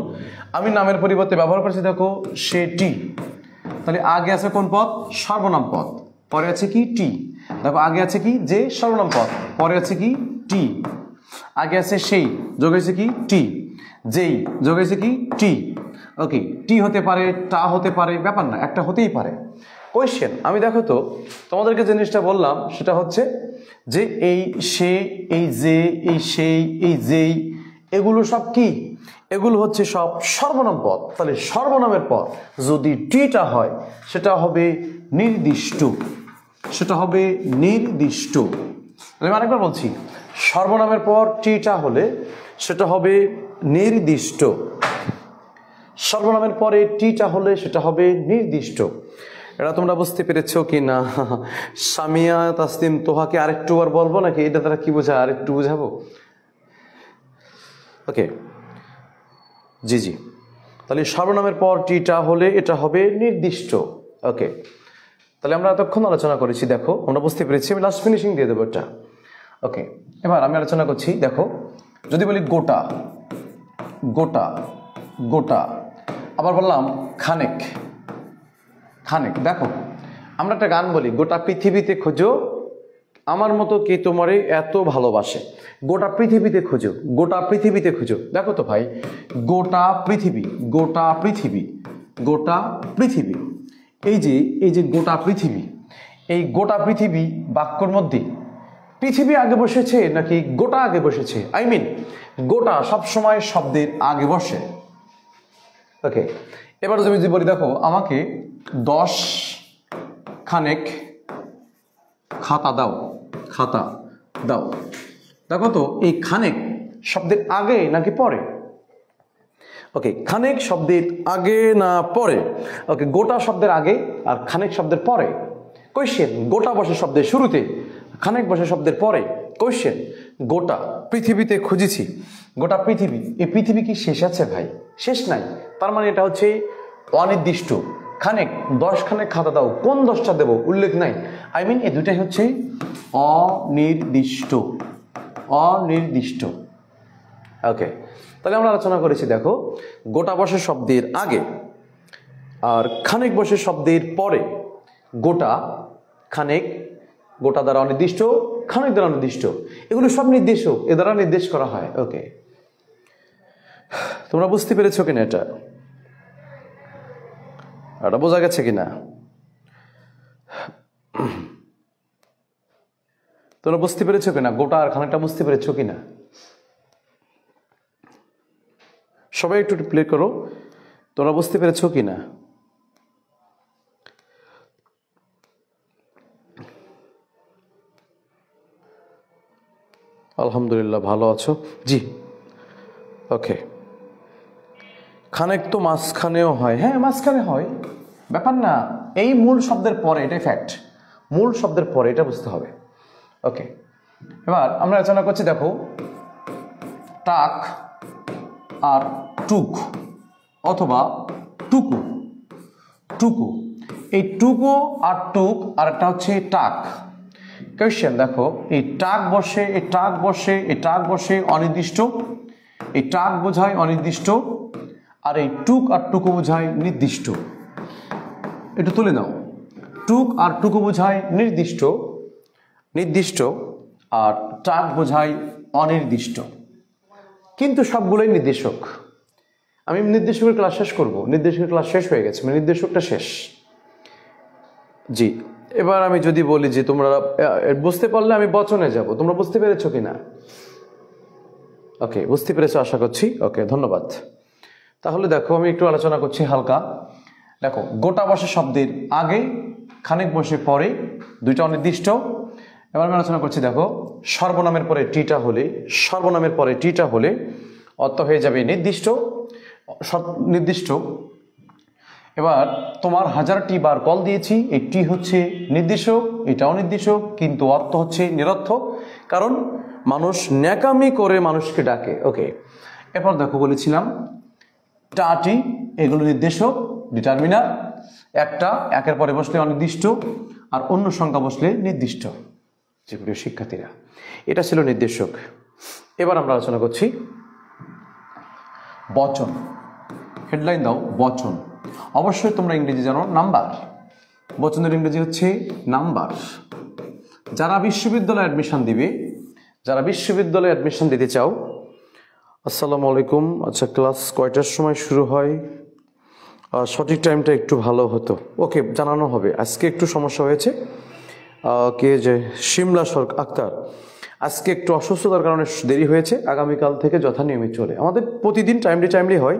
S1: আমি নামের পরিবর্তে ব্যবহার করছি দেখো সেটি, তাহলে আগে আছে কোন পদ? সর্বনাম পদ। পরে আছে কি? টি। দেখো আগে আছে কি? যে সর্বনাম পদ, পরে আছে কি? টি। আগে আছে সেই, যোগ হয়েছে কি? টি। যেই, যোগ হয়েছে কি? টি। ওকে, টি হতে পারে, টা হতে পারে, ব্যাপার না, একটা হতেই পারে। কোয়েশ্চেন, আমি দেখো তো তোমাদেরকে যে জিনিসটা বললাম সেটা হচ্ছে যে এই সে, এই যে, এই সেই, এই যেই, এগুলো সব কি? এগুলো হচ্ছে সব সর্বনাম পদ। তাহলে সর্বনামের পর যদি টিটা হয় সেটা হবে নির্দিষ্ট, সেটা হবে নির্দিষ্ট। আমি আরেকবার বলছি, সর্বনামের পর টিটা হলে সেটা হবে নির্দিষ্ট, সর্বনামের পরে টিটা হলে সেটা হবে নির্দিষ্ট। এটা তোমরা বুঝতে পেরেছো কি না? সামিয়া, তাসলিম, তোহাকে আরেকটু আর বলবো নাকি? এটা তারা কি বোঝায় আরেকটু বুঝাবো? ওকে, জি জি। তাহলে সর্বনামের পর টিটা হলে এটা হবে নির্দিষ্ট। ওকে, তাহলে আমরা এতক্ষণ আলোচনা করেছি, দেখো আমরা বুঝতে পেরেছি। আমি লাস্ট ফিনিশিং দিয়ে দেবো এটা। ওকে, এবার আমি আলোচনা করছি, দেখো যদি বলি গোটা, গোটা, গোটা, আবার বললাম খানেক, খানেক। দেখো আমরা একটা গান বলি, গোটা পৃথিবীতে খোঁজো আমার মতো কে তোমারে এত ভালোবাসে। গোটা পৃথিবীতে খোঁজো, গোটা পৃথিবীতে খোঁজো। দেখো তো ভাই, গোটা পৃথিবী, গোটা পৃথিবী, গোটা পৃথিবী, এই যে গোটা পৃথিবী, এই গোটা পৃথিবী বাক্যর মধ্যে পৃথিবী আগে বসেছে নাকি গোটা আগে বসেছে? আই মিন গোটা সবসময় শব্দের আগে বসে। ওকে, এবার তুমি যদি বলি দেখো আমাকে 10 খানেক খাতা দাও, খাতা দাও। দেখো তো এই খানেক শব্দের আগে নাকি পরে? ওকে, খানেক শব্দের আগে না পরে? ওকে, গোটা শব্দের আগে আর খানেক শব্দের পরে। কোয়েশ্চেন, গোটা বসে শব্দের শুরুতে, খানেক বসে শব্দের পরে। কোয়েশ্চেন, গোটা পৃথিবীতে খুঁজেছি, গোটা পৃথিবী, এই পৃথিবী কি শেষ আছে ভাই? শেষ নাই, তার মানে এটা হচ্ছে অনির্দিষ্ট। খানেক, 10 খানেক খাতা দাও, কোন 10টা দেবো উল্লেখ নাই। আই মিন এই দুটাই হচ্ছে অনির্দিষ্ট, অনির্দিষ্ট। ওকে, তাহলে আমরা আলোচনা করেছি দেখো গোটা বসে শব্দের আগে আর খানেক বসে শব্দের পরে। গোটা, খানেক, গোটা দ্বারা অনির্দিষ্ট, খানেক দ্বারা অনির্দিষ্ট, এগুলো সব নির্দেশ, এ দ্বারা নির্দেশ করা হয়। ওকে, তোমরা বুঝতে পেরেছো কিনা? এটা বোঝা গেছে কিনা? তোমরা বুঝতে পেরেছো কিনা? গোটা আর খানেকটা বুঝতে পেরেছো কিনা? সবাই একটু প্লে করো, তোমরা বুঝতে পেরেছো কিনা? আলহামদুলিল্লাহ, ভালো আছো? জি, ওকে। খানেক তো মাঝখানেও হয়, হ্যাঁ মাঝখানে হয়, ব্যাপার না। এই মূল শব্দের পরে, এটাই ফ্যাক্ট, মূল শব্দের পরে, এটা বুঝতে হবে। ওকে, এবার আমরা আলোচনা করছি দেখো টাক আর টুক অথবা টুকু, টুকু। এই টুকু আর টুক আর একটা হচ্ছে টাক। কোয়েশ্চেন, দেখো এই টাক বসে, এই টাক বসে, এই টাক বসে অনির্দিষ্ট, এই টাক বোঝায় অনির্দিষ্ট, আর এই টুক আর টুকু বোঝায় নির্দিষ্ট। একটু তুলে নাও, টুক আর টুকু বোঝায় নির্দিষ্ট, নির্দিষ্ট, আর টাক বোঝায় অনির্দিষ্ট, কিন্তু সবগুলোই নির্দেশক। আমি নির্দেশকের ক্লাস শেষ করব, নির্দেশকের ক্লাস শেষ হয়ে গেছে, নির্দেশকটা শেষ। জি, এবার আমি যদি বলি যে তোমরা বুঝতে পারলে আমি বচনে যাব, তোমরা বুঝতে পেরেছো কিনা? ওকে, বুঝতে পেরেছো আশা করছি। ওকে, ধন্যবাদ। তাহলে দেখো আমি একটু আলোচনা করছি হালকা। দেখো গোটা বসে শব্দের আগে, খানেক বসে পরে, দুইটা অনির্দিষ্ট। এবার আমি আলোচনা করছি দেখো সর্বনামের পরে টিটা হলে, সর্বনামের পরে টিটা হলে অর্থ হয়ে যাবে নির্দিষ্ট, নির্দিষ্ট। এবার তোমার 1000টি বার কল দিয়েছি, এটি হচ্ছে নির্দেশক, এটা অনির্দেশক, কিন্তু অর্থ হচ্ছে নিরর্থক। কারণ মানুষ ন্যাকামি করে মানুষকে ডাকে। ওকে, এরপর দেখো বলেছিলাম টাটি, এগুলো নির্দেশক, ডিটারমিনার। একটা একের পরে বসলে অনির্দিষ্ট, আর অন্য সংখ্যা বসলে নির্দিষ্ট। যেগুলো শিক্ষার্থীরা, এটা ছিল নির্দেশক। এবার আমরা আলোচনা করছি বচন। হেডলাইন দাও, বচন। অবশ্যই তোমরা ইংরেজি জানো, নাম্বার। বচনের ইংরেজি হচ্ছে নাম্বার। যারা বিশ্ববিদ্যালয়ে অ্যাডমিশন দিবে, যারা বিশ্ববিদ্যালয়ে অ্যাডমিশন দিতে চাও, আসসালামু আলাইকুম। আচ্ছা, ক্লাস কয়টার সময় শুরু হয়? সঠিক টাইমটা একটু ভালো হতো। ওকে, জানানো হবে। আজকে একটু সমস্যা হয়েছে। কে যে শিমলা আক্তার, আজকে একটু অসুস্থতার কারণে দেরি হয়েছে। আগামীকাল থেকে যথানিয়মিত চলে। আমাদের প্রতিদিন টাইমলি হয়,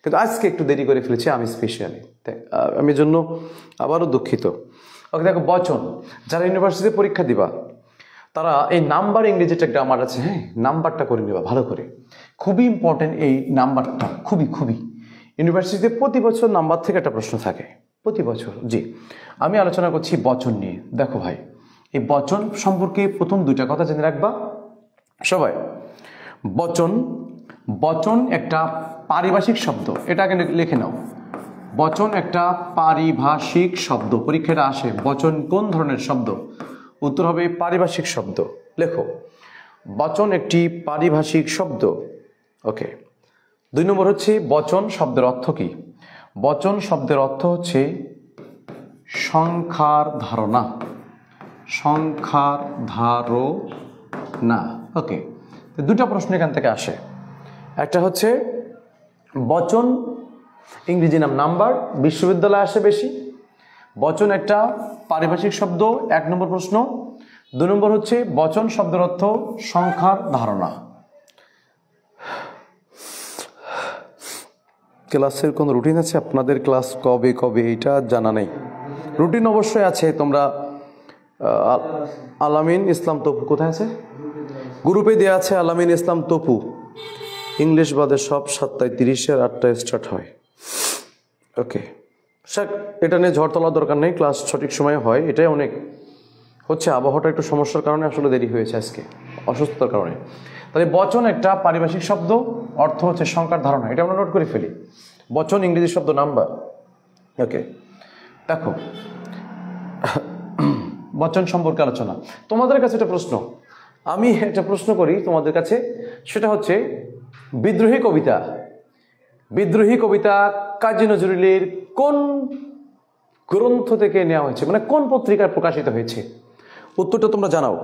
S1: কিন্তু আজকে একটু দেরি করে ফেলেছি আমি স্পেশালি। আমি জন্য আবারও দুঃখিত। ওকে, দেখো বচন। যারা ইউনিভার্সিটিতে পরীক্ষা দিবা, তারা এই নাম্বার ইংরেজিটা গ্রামার আছে, হ্যাঁ, নাম্বারটা করে নেবা ভালো করে। খুবই ইম্পর্টেন্ট এই নাম্বারটা, খুবই। ইউনিভার্সিটিতে প্রতি বছর নাম্বার থেকে একটা প্রশ্ন থাকে, প্রতি বছর। জি, আমি আলোচনা করছি বচন নিয়ে। দেখো ভাই, এই বচন সম্পর্কে প্রথম দুইটা কথা জেনে রাখবা সবাই। বচন একটা পারিভাষিক শব্দ, এটা আগে লিখে নাও। বচন একটা পারিভাষিক শব্দ। পরীক্ষাটা আসে, বচন কোন ধরনের শব্দ? উত্তর হবে পারিভাষিক শব্দ। লেখো, বচন একটি পারিভাষিক শব্দ। ওকে, 2 নম্বর হচ্ছে বচন শব্দের অর্থ কি? বচন শব্দের অর্থ হচ্ছে সংখ্যার ধারণা। সংখ্যার ধারণা। ওকে, দুটা প্রশ্ন এখান থেকে আসে। একটা হচ্ছে বচন, ইংরেজি নাম নাম্বার, বিশ্ববিদ্যালয়ে আসে বেশি। বচন একটা পারিভাষিক শব্দ, 1 নম্বর প্রশ্ন। 2 নম্বর হচ্ছে বচন শব্দের অর্থ সংখ্যার ধারণা। ক্লাসের কোনো রুটিন আছে? আপনাদের ক্লাস কবে এইটা জানা নেই। রুটিন অবশ্যই আছে। তোমরা আলামিন ইসলাম তপু কোথায় আছে? গ্রুপে দেওয়া আছে আলামিন ইসলাম তপু। ইংলিশ বাদে সব 7টায় 30 আর 8টায় স্টার্ট হয়। ওকে, স্যার এটা নিয়ে ঝড় তোলার দরকার নেই, ক্লাস সঠিক সময়ে হয়। এটাই অনেক হচ্ছে, আবহাওয়াটা একটু সমস্যার কারণে আসলে দেরি হয়েছে আজকে, অসুস্থতার কারণে। তাহলে বচন একটা পারিভাষিক শব্দ, অর্থ হচ্ছে সংখ্যার ধারণা। এটা আমরা নোট করে ফেলি। বচন ইংরেজি শব্দ নাম্বার। ওকে, দেখো বচন সম্পর্কে আলোচনা। তোমাদের কাছে একটা প্রশ্ন, আমি একটা প্রশ্ন করি তোমাদের কাছে, সেটা হচ্ছে বিদ্রোহী কবিতা কাজী নজরুলের কোন গ্রন্থ থেকে নেওয়া হয়েছে, মানে কোন পত্রিকায় প্রকাশিত হয়েছে? উত্তরটা তোমরা জানাও।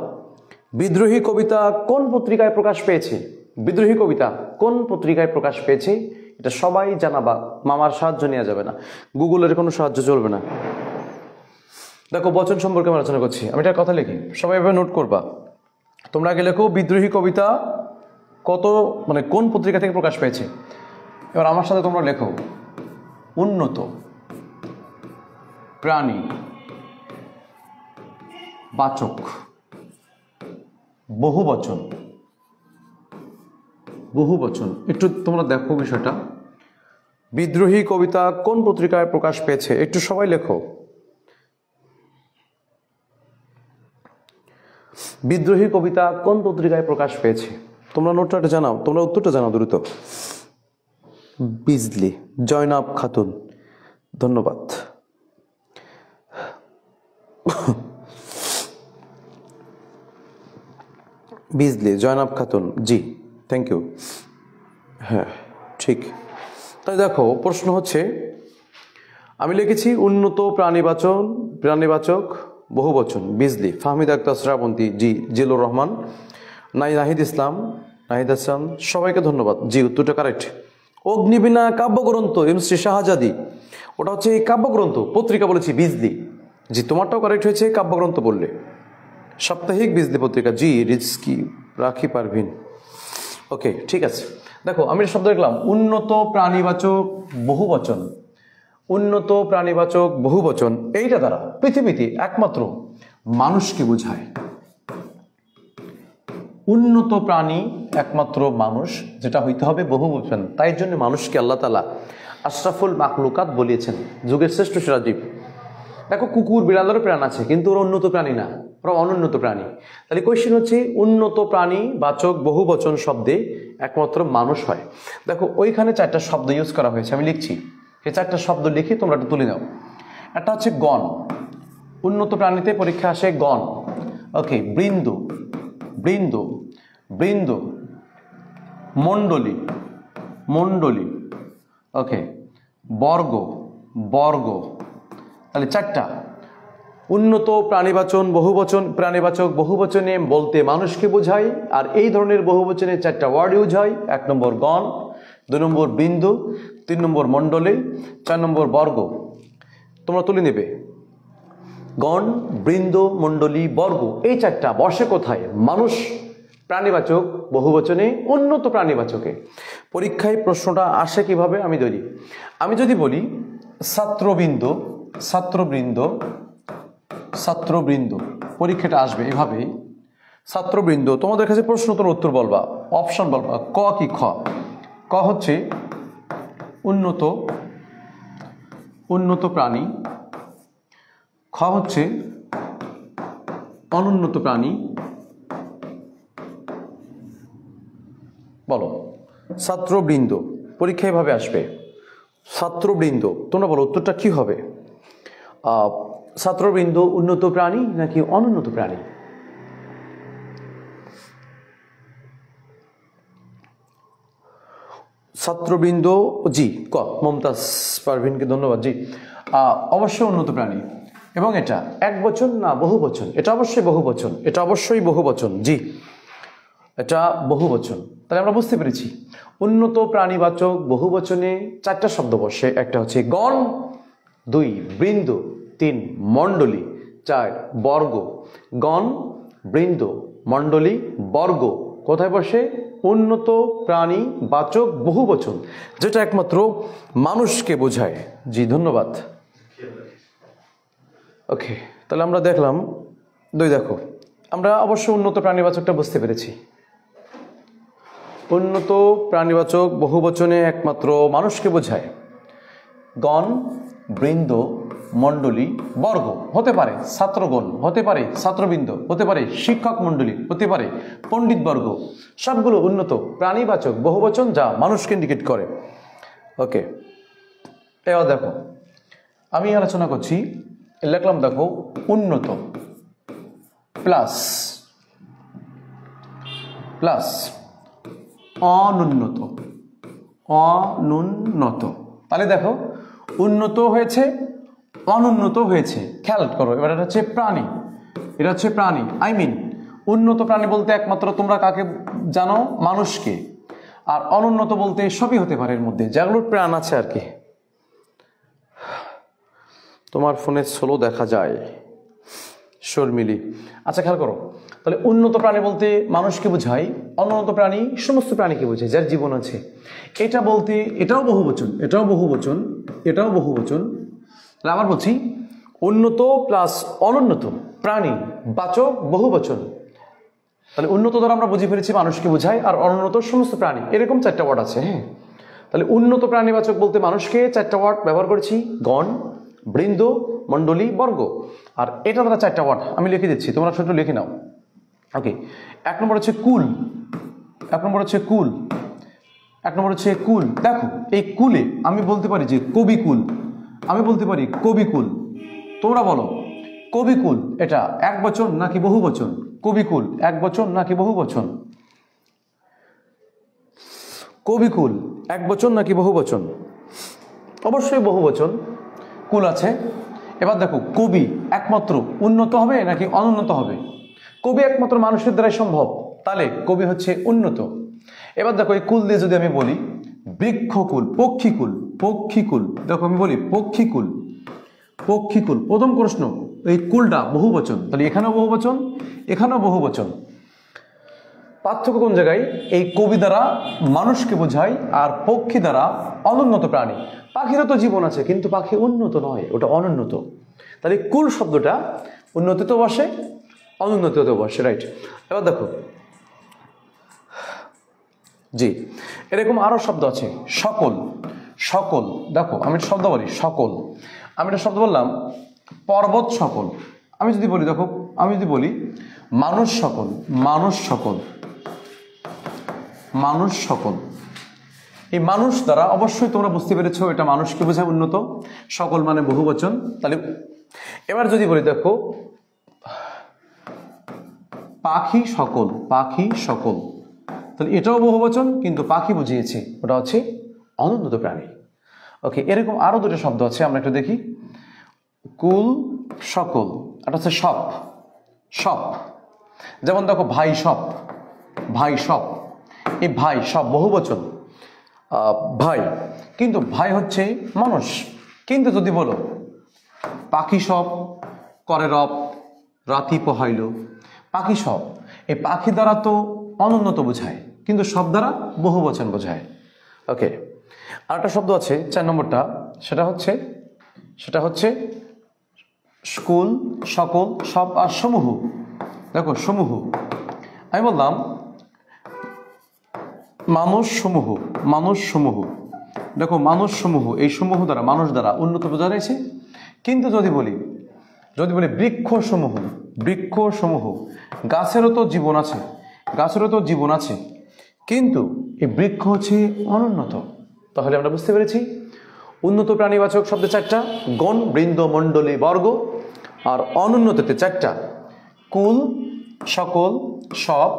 S1: বিদ্রোহী কবিতা কোন পত্রিকায় প্রকাশ পেয়েছে? বিদ্রোহী কবিতা কোন পত্রিকায় প্রকাশ পেয়েছে এটা সবাই জানাবা। মামার সাহায্য নেওয়া যাবে না, গুগলের কোনো সাহায্য চলবে না। দেখো, বচন সম্পর্কে আমি আলোচনা করছি, আমি একটা কথা লিখি, সবাই এভাবে নোট করবা। তোমরা আগে লেখো বিদ্রোহী কবিতা কোন পত্রিকা থেকে প্রকাশ পেয়েছে। এবার আমার সাথে তোমরা লেখো উন্নত প্রাণী বাচক বহুবচন। একটু তোমরা দেখো বিষয়টা, বিদ্রোহী কবিতা কোন পত্রিকায় প্রকাশ পেয়েছে, একটু সবাই লেখো। বিদ্রোহী কবিতা কোন পত্রিকায় প্রকাশ পেয়েছে? তোমরা নোটটা জানাও, তোমরা উত্তরটা জানাও দ্রুত। বিজলি, জয়নাব খাতুন, ধন্যবাদ। বিজলি, জয়নাব খাতুন, জি থ্যাংক ইউ। হ্যাঁ ঠিক। তাই দেখো, প্রশ্ন হচ্ছে, আমি লিখেছি উন্নত প্রাণীবাচক বহুবচন। বিজলি, ফাহমিদ আক্তার শ্রাবন্তী, জি জিলুর রহমান, নাহিদ হাসান, সবাইকে ধন্যবাদ। জি, উত্তরটা কারেক্ট। অগ্নিবীণা কাব্যগ্রন্থ, এমসি শাহজাদি, ওটা হচ্ছে এই কাব্যগ্রন্থ। পত্রিকা বলেছি বিজলি, জি তোমারটাও কারেক্ট হয়েছে, কাব্যগ্রন্থ বললে। সাপ্তাহিক বিজলি পত্রিকা, জি রিজকি রাখি পারভিন। ওকে ঠিক আছে। দেখো, আমি শব্দ লিখলাম উন্নত প্রাণীবাচক বহুবচন। উন্নত প্রাণীবাচক বহুবচন, এইটা দ্বারা পৃথিবীতে একমাত্র মানুষকে বোঝায়। উন্নত প্রাণী একমাত্র মানুষ, যেটা হইতে হবে বহুবচন। তাই জন্য মানুষকে আল্লাহ তাআলা আশরাফুল মাখলুকাত বলিয়েছেন, যুগের শ্রেষ্ঠ সেরা জীব। দেখো, কুকুর বিড়ালেরও প্রাণ আছে, কিন্তু ওরা উন্নত প্রাণী না। ওরা অনুন্নত প্রাণী। তাহলে কোয়েশ্চেন হচ্ছে উন্নত প্রাণী বাচক বহুবচন শব্দে একমাত্র মানুষ হয়। দেখো ওইখানে 4টা শব্দ ইউজ করা হয়েছে, আমি লিখছি, এই 4টা শব্দ লিখে তোমরা একটু তুলে নাও। একটা হচ্ছে গণ, উন্নত প্রাণীতে পরীক্ষা আসে গণ। ওকে, বৃন্দ, বৃন্দ, বৃন্দ, মণ্ডলী, মণ্ডলী, ওকে, বর্গ, বর্গ। তাহলে 4টা। উন্নত প্রাণীবাচন বহুবচন, প্রাণীবাচক বহুবচনে বলতে মানুষকে বোঝায়, আর এই ধরনের বহুবচনে 4টা ওয়ার্ড ইউজ হয়। 1 নম্বর গণ, 2 নম্বর বিন্দু, 3 নম্বর মণ্ডলী, 4 নম্বর বর্গ। তোমরা তুলে নেবে গণ, বৃন্দ, মণ্ডলী, বর্গ, এই 4টা বসে কোথায়? মানুষ প্রাণীবাচক বহুবচনে, উন্নত প্রাণীবাচকে। পরীক্ষায় প্রশ্নটা আসে কিভাবে আমি ধরি, আমি যদি বলি ছাত্রবৃন্দ, ছাত্রবৃন্দ, ছাত্রবৃন্দ, পরীক্ষাটা আসবে এভাবেই, ছাত্রবৃন্দ। তোমাদের কাছে প্রশ্ন উত্তর বলবা, অপশন বলবা। ক কি? খ। ক হচ্ছে উন্নত, উন্নত প্রাণী। খ হচ্ছে অনুন্নত প্রাণী। বলো ছাত্রবৃন্দ, পরীক্ষা এভাবে আসবে, ছাত্রবৃন্দ। তোমরা বলো উত্তরটা কি হবে? ছাত্রবৃন্দ উন্নত প্রাণী নাকি অনুন্নত প্রাণী? ছাত্রবৃন্দ, জি ক, মমতাজ পারভিনকে ধন্যবাদ। জি, অবশ্যই উন্নত প্রাণী। এবং এটা এক বচন না বহু বচন? এটা অবশ্যই বহু বচন, এটা অবশ্যই বহু বচন। জি, এটা বহু বচন। তাহলে আমরা বুঝতে পেরেছি উন্নত প্রাণীবাচক বহু বচনে 4টা শব্দ বসে। একটা হচ্ছে গণ, 2 বৃন্দ, 3 মণ্ডলী, 4 বর্গ। গণ, বৃন্দ, মণ্ডলী, বর্গ কোথায় বসে? উন্নত প্রাণী বাচক বহু বচন, যেটা একমাত্র মানুষকে বোঝায়। জি ধন্যবাদ। ওকে, তাহলে আমরা দেখলাম 2। দেখো আমরা অবশ্য উন্নত প্রাণীবাচকটা বুঝতে পেরেছি। উন্নত প্রাণীবাচক বহুবচনে একমাত্র মানুষকে বোঝায়। গণ, বৃন্দ, মণ্ডলী, বর্গ। হতে পারে ছাত্রগণ, হতে পারে ছাত্রবৃন্দ, হতে পারে শিক্ষক মণ্ডলী, হতে পারে পণ্ডিত বর্গ। সবগুলো উন্নত প্রাণীবাচক বহুবচন যা মানুষকে ইন্ডিকেট করে। ওকে, এবার দেখো আমি আলোচনা করছি, লিখলাম দেখো উন্নত প্লাস, প্লাস অনুন্নত, অনুন্নত। তাহলে দেখো উন্নত হয়েছে, অনুন্নত হয়েছে, খেয়াল করো। এবার এটা হচ্ছে প্রাণী, এটা হচ্ছে প্রাণী। উন্নত প্রাণী বলতে একমাত্র তোমরা কাকে জানো? মানুষকে। আর অনুন্নত বলতে সবই হতে পারে এর মধ্যে, যেগুলোর প্রাণ আছে আর কি। তোমার ফোনে স্লো দেখা যায় শর্মিলি। আচ্ছা খেয়াল করো, তাহলে উন্নত প্রাণী বলতে মানুষকে বোঝায়, অনুন্নত প্রাণী সমস্ত প্রাণীকে বোঝায় যার জীবন আছে। এটা বলতে এটাও বহুবচন, এটাও বহুবচন, এটাও বহুবচন। তাহলে আবার বলছি উন্নত প্লাস অনুন্নত প্রাণী বাচক বহুবচন। তাহলে উন্নত দ্বারা আমরা বুঝে ফেলেছি মানুষকে বোঝায়, আর অনুন্নত সমস্ত প্রাণী। এরকম 4টা ওয়ার্ড আছে। হ্যাঁ, তাহলে উন্নত প্রাণীবাচক বলতে মানুষকে 4টা ওয়ার্ড ব্যবহার করেছি, গণ, বৃন্দ, মণ্ডলী, বর্গ। আর এটা দ্বারা 4টা ওয়ার্ড আমি লিখে দিচ্ছি, তোমরা ছোট লিখে নাও। ওকে, 1 নম্বর হচ্ছে কুল, 1 নম্বর হচ্ছে কুল, 1 নম্বর হচ্ছে কুল। দেখো এই কুলে আমি বলতে পারি যে কবিকুল, আমি বলতে পারি কবিকুল। তোমরা বলো কবিকুল এটা এক বচন নাকি বহু বচন? কবিকুল এক বচন নাকি বহু বচন? কবিকুল এক বচন নাকি বহু বচন? অবশ্যই বহু বচন, কুল আছে। এবার দেখো কবি একমাত্র উন্নত হবে নাকি অনুন্নত হবে? কবি একমাত্র মানুষের দ্বারাই সম্ভব, তাহলে কবি হচ্ছে উন্নত। এবার দেখো এই কুল দিয়ে যদি আমি বলি বৃক্ষকুল, পক্ষীকুল, পক্ষীকুল, দেখো আমি বলি পক্ষীকুল, পক্ষীকুল। প্রথম প্রশ্ন, এই কুলটা বহু বচন, তাহলে এখানেও বহু বচন, এখানেও বহু বচন। পার্থক্য কোন জায়গায়? এই কবি দ্বারা মানুষকে বোঝায়, আর পক্ষী দ্বারা অনুন্নত প্রাণী। পাখিরও তো জীবন আছে, কিন্তু পাখি উন্নত নয়, ওটা অনুন্নত। তাহলে কুল শব্দটা উন্নতিতেও বসে, অনুন্নতিতেও বসে, রাইট। এবার দেখো, জি এরকম আরো শব্দ আছে, সকল, সকল। দেখো আমি একটা শব্দ বলি সকল, আমি একটা শব্দ বললাম পর্বত সকল। আমি যদি বলি দেখো আমি যদি বলি মানুষ সকল, মানুষ সকল, মানুষ সকল, এই মানুষ দ্বারা অবশ্যই তোমরা বুঝতে পেরেছো এটা মানুষকে বোঝায় উন্নত, সকল মানে বহুবচন। তাহলে এবার যদি বলি দেখো পাখি সকল, পাখি সকল, তাহলে এটাও বহুবচন কিন্তু পাখি বুঝিয়েছি, ওটা হচ্ছে অনুন্নত প্রাণী। ওকে, এরকম আরো দুটো শব্দ আছে, আমরা একটু দেখি। কুল সকল, এটা হচ্ছে সব, সব। যেমন দেখো ভাই সব, ভাই সব, এই ভাই সব বহুবচন ভাই, কিন্তু ভাই হচ্ছে মানুষ। কিন্তু যদি বলো পাখি সব করে রব রাতি পোহাইল, পাখি সব, এই পাখি দ্বারা তো অনুন্নত বোঝায় কিন্তু সব দ্বারা বহুবচন বোঝায়। ওকে, আর একটা শব্দ আছে 4 নম্বরটা, সেটা হচ্ছে স্কুল সকল সব আর সমূহ। দেখো সমূহ, আমি বললাম মানুষ সমূহ, মানুষ সমূহ, দেখো মানুষ সমূহ, এই সমূহ দ্বারা মানুষ দ্বারা উন্নত বোঝা যাচ্ছে। কিন্তু যদি বলি বৃক্ষ সমূহ, বৃক্ষ সমূহ, গাছেরও তো জীবন আছে, গাছেরও তো জীবন আছে, কিন্তু এই বৃক্ষ হচ্ছে অনুন্নত। তাহলে আমরা বুঝতে পেরেছি উন্নত প্রাণীবাচক শব্দ 4টা, গণ বৃন্দ মণ্ডলী বর্গ, আর অনুন্নততে 4টা, কুল সকল সব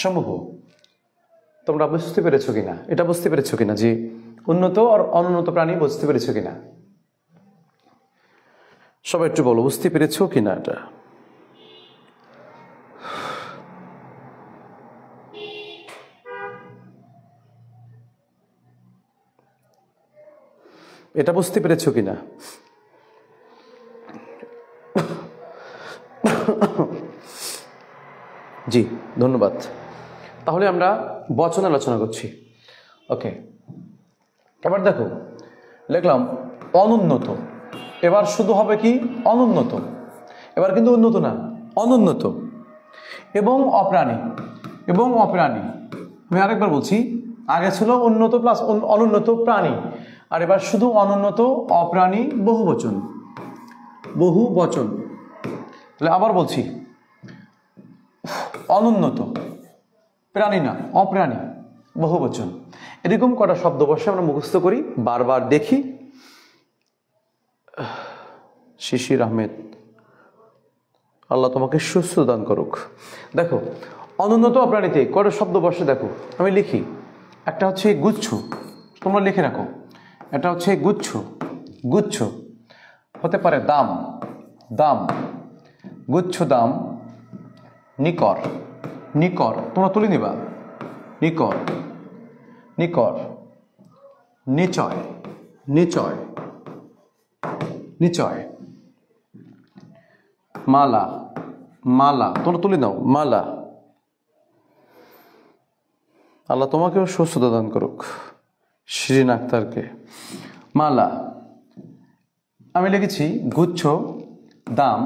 S1: সমূহ। তোমরা বুঝতে পেরেছো কিনা, এটা বুঝতে পেরেছো কিনা যে উন্নত আর অনুন্নত প্রাণী বুঝতে পেরেছো কিনা? সবাই একটু বলো বুঝতে পেরেছো কিনা এটা। এটা বুঝতে পেরেছো কিনা? জি ধন্যবাদ। তাহলে আমরা বচন আলোচনা করছি। ওকে, এবার দেখো লিখলাম অনুন্নত, এবার শুধু হবে কি অনুন্নত, এবার কিন্তু উন্নত না, অনুন্নত এবং অপ্রাণী, এবং অপ্রাণী। আমি আরেকবার বলছি, আগে ছিল উন্নত প্লাস অনুন্নত প্রাণী, আর এবার শুধু অনুন্নত অপ্রাণী বহুবচন, বহুবচন। তাহলে আবার বলছি অনুন্নত প্রাণী না অপ্রাণী বহুবচন। এরকম কটা শব্দ বসে আমরা মুখস্থ করি, বারবার দেখি। শিশির আহমেদ, আল্লাহ তোমাকে সুস্থ দান করুক। দেখো অনুন্নত অপ্রাণীতে কটা শব্দ বসে দেখো, আমি লিখি। একটা হচ্ছে গুচ্ছ, তোমরা লিখে রাখো, এটা হচ্ছে গুচ্ছ, গুচ্ছ হতে পারে দাম, দাম, গুচ্ছ দাম, নিকর, নিকর তোমরা তুলে নিবা, নিকর, নিকর, নিচয়, নিচয়, নিচয়, মালা, মালা তোমরা তুলে নাও, মালা। আল্লাহ তোমাকেও সুস্থতা দান করুক, শিরিন আক্তারকে। মালা, আমি লিখেছি গুচ্ছ দাম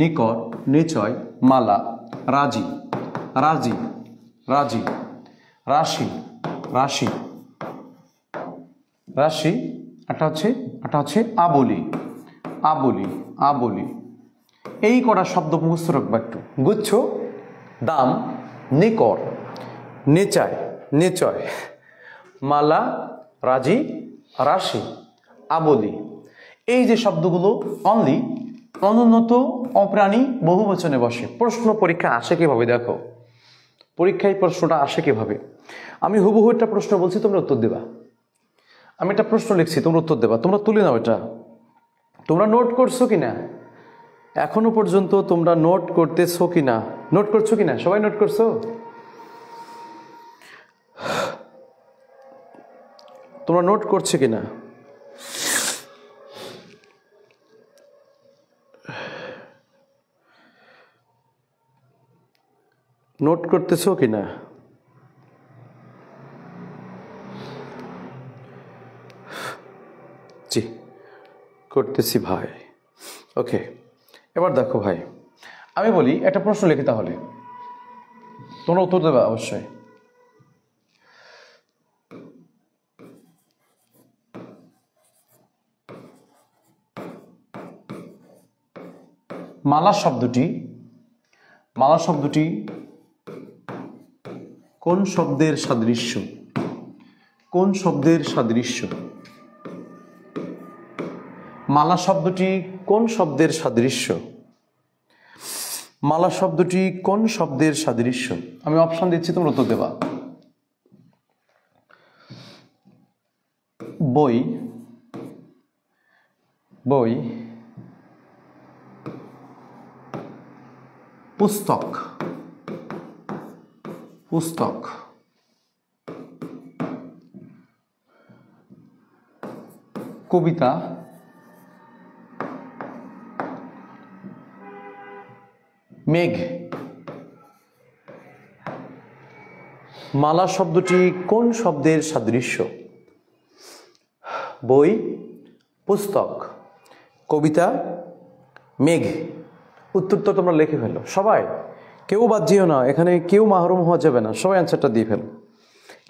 S1: নিকর নিচয় মালা, রাজি, রাজি, রাজি, রাশি, রাশি, রাশি। একটা হচ্ছে আবলি, আবলি, আবলি। এই কটা শব্দ মুখস্থ রাখবো একটু। গুচ্ছ দাম নিকর নিচায়, নিচয়, মালা, রাজি, রাশি, আবলি। এই যে শব্দগুলো অনলি অনুন্নত অপ্রাণী বহুবচনে বসে। প্রশ্ন পরীক্ষা আসে কিভাবে দেখো, পরীক্ষায় প্রশ্নটা আসে কিভাবে। আমি হুবহু একটা প্রশ্ন বলছি, তোমরা উত্তর দেবা। আমি একটা প্রশ্ন লিখছি, তোমরা উত্তর দেবা। তোমরা তুলে নাও এটা। তোমরা নোট করছো কিনা এখনো পর্যন্ত? তোমরা নোট করতেছো কিনা, নোট করছো কিনা? সবাই নোট করছো? তোমরা নোট করছে কিনা? নোট করতেছো কিনা? জি করতেছি ভাই। ওকে, এবার দেখো ভাই, আমি বলি একটা প্রশ্ন লিখি, তাহলে তোমরা উত্তর দেবে অবশ্যই। মালা শব্দটি মালা শব্দটি কোন শব্দের সাদৃশ্য? কোন শব্দের সাদৃশ্য? মালা শব্দটি কোন শব্দের সাদৃশ্য? মালা শব্দটি কোন শব্দের সাদৃশ্য? আমি অপশন দিচ্ছি, তোমরা উত্তর দেবা। বই, বই, পুস্তক, পুস্তক, কবিতা, মেঘ। মালা শব্দটি কোন শব্দের সাদৃশ্য? বই, পুস্তক, কবিতা, মেঘ। উত্তর তো তোমরা লিখে ফেলো সবাই, কেউ বাদ যেও না, এখানে কেউ মাহরুম হওয়া যাবে না, সবাই অ্যান্সারটা দিয়ে ফেলো।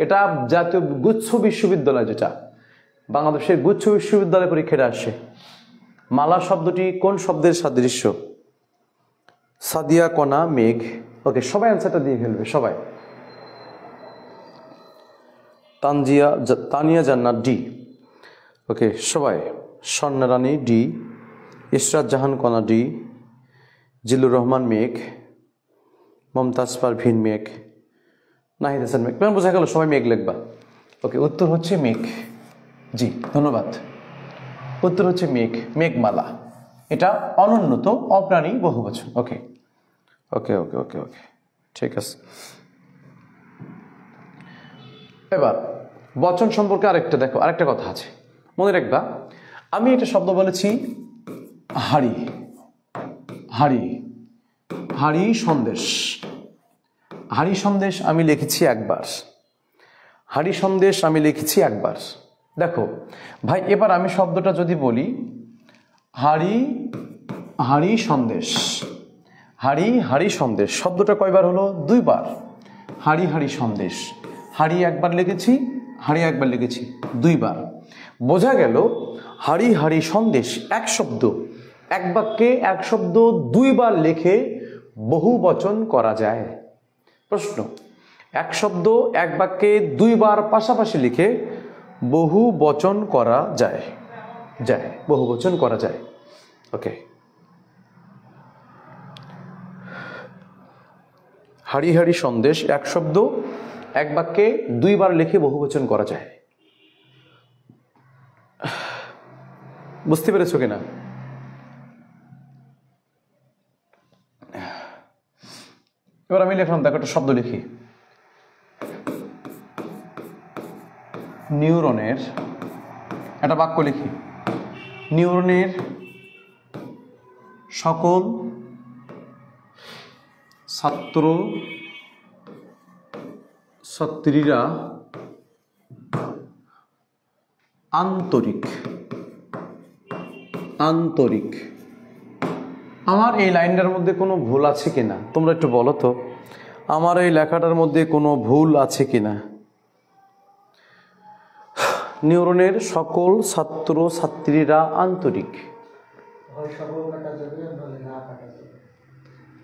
S1: এটা জাতীয় গুচ্ছ বিশ্ববিদ্যালয়, যেটা বাংলাদেশের গুচ্ছ বিশ্ববিদ্যালয় পরীক্ষাটা আসে। মালা শব্দটি কোন শব্দের সাদৃশ্য? সাদিয়া, কণা, মেঘ। ওকে, সবাই অ্যান্সারটা দিয়ে ফেলবে সবাই। তানিয়া জান্নাত ডি। ওকে সবাই। স্বর্ণা রানী ডি, ইশরাত জাহান কণা ডি, জিল্লুর রহমান মেঘ, মমতাজ পারভিন মেঘ, নাহিদ হাসান মেঘ। বোঝা গেল সবাই মেঘ লিখবা। ওকে, উত্তর হচ্ছে মেঘ। জি ধন্যবাদ। উত্তর হচ্ছে মেঘ, মেঘমালা। এটা অনুন্নত অপ্রাণী বহুবচন। ওকে ওকে ওকে ওকে ওকে ঠিক আছে। এবার বচন সম্পর্কে আরেকটা কথা আছে, মনে রাখবা। আমি একটা শব্দ বলেছি হাড়ি, হাড়ি, হাড়ি সন্দেশ। হাড়ি সন্দেশ আমি লিখেছি একবার, হাড়ি সন্দেশ আমি লিখেছি একবার। দেখো ভাই, এবার আমি শব্দটা যদি বলি হাড়ি, হাড়ি সন্দেশ, হাড়ি, হাড়ি সন্দেশ, শব্দটা কয়বার হলো? দুইবার। হাড়ি, হাড়ি সন্দেশ, হাড়ি একবার লিখেছি, হাড়ি একবার লিখেছি, দুইবার। বোঝা গেল হাড়ি, হাড়ি সন্দেশ এক শব্দ, এক বাক্যে এক শব্দ দুইবার লিখে বহু বচন করা যায়। প্রশ্ন, এক শব্দ এক বাক্যে দুইবার পাশাপাশি লিখে বহু বচন করা যায়, বহু বচন করা যায়। ওকে, হাড়ি, হাড়ি সন্দেশ এক শব্দ এক বাক্যে দুইবার লিখে বহুবচন করা যায়। বুঝতে পেরেছো কিনা? এবার আমি লিখলাম, দেখো একটা শব্দ লিখি, নিউরনের, একটা বাক্য লিখি, নিউরনের সকল ছাত্র ছাত্রীরা আন্তরিক, আন্তরিক। আমার এই লাইনটার মধ্যে কোনো ভুল আছে কিনা তোমরা একটু বলো তো, আমার এই লেখাটার মধ্যে কোনো ভুল আছে কিনা? নিউরনের সকল ছাত্র ছাত্রীরা আন্তরিক।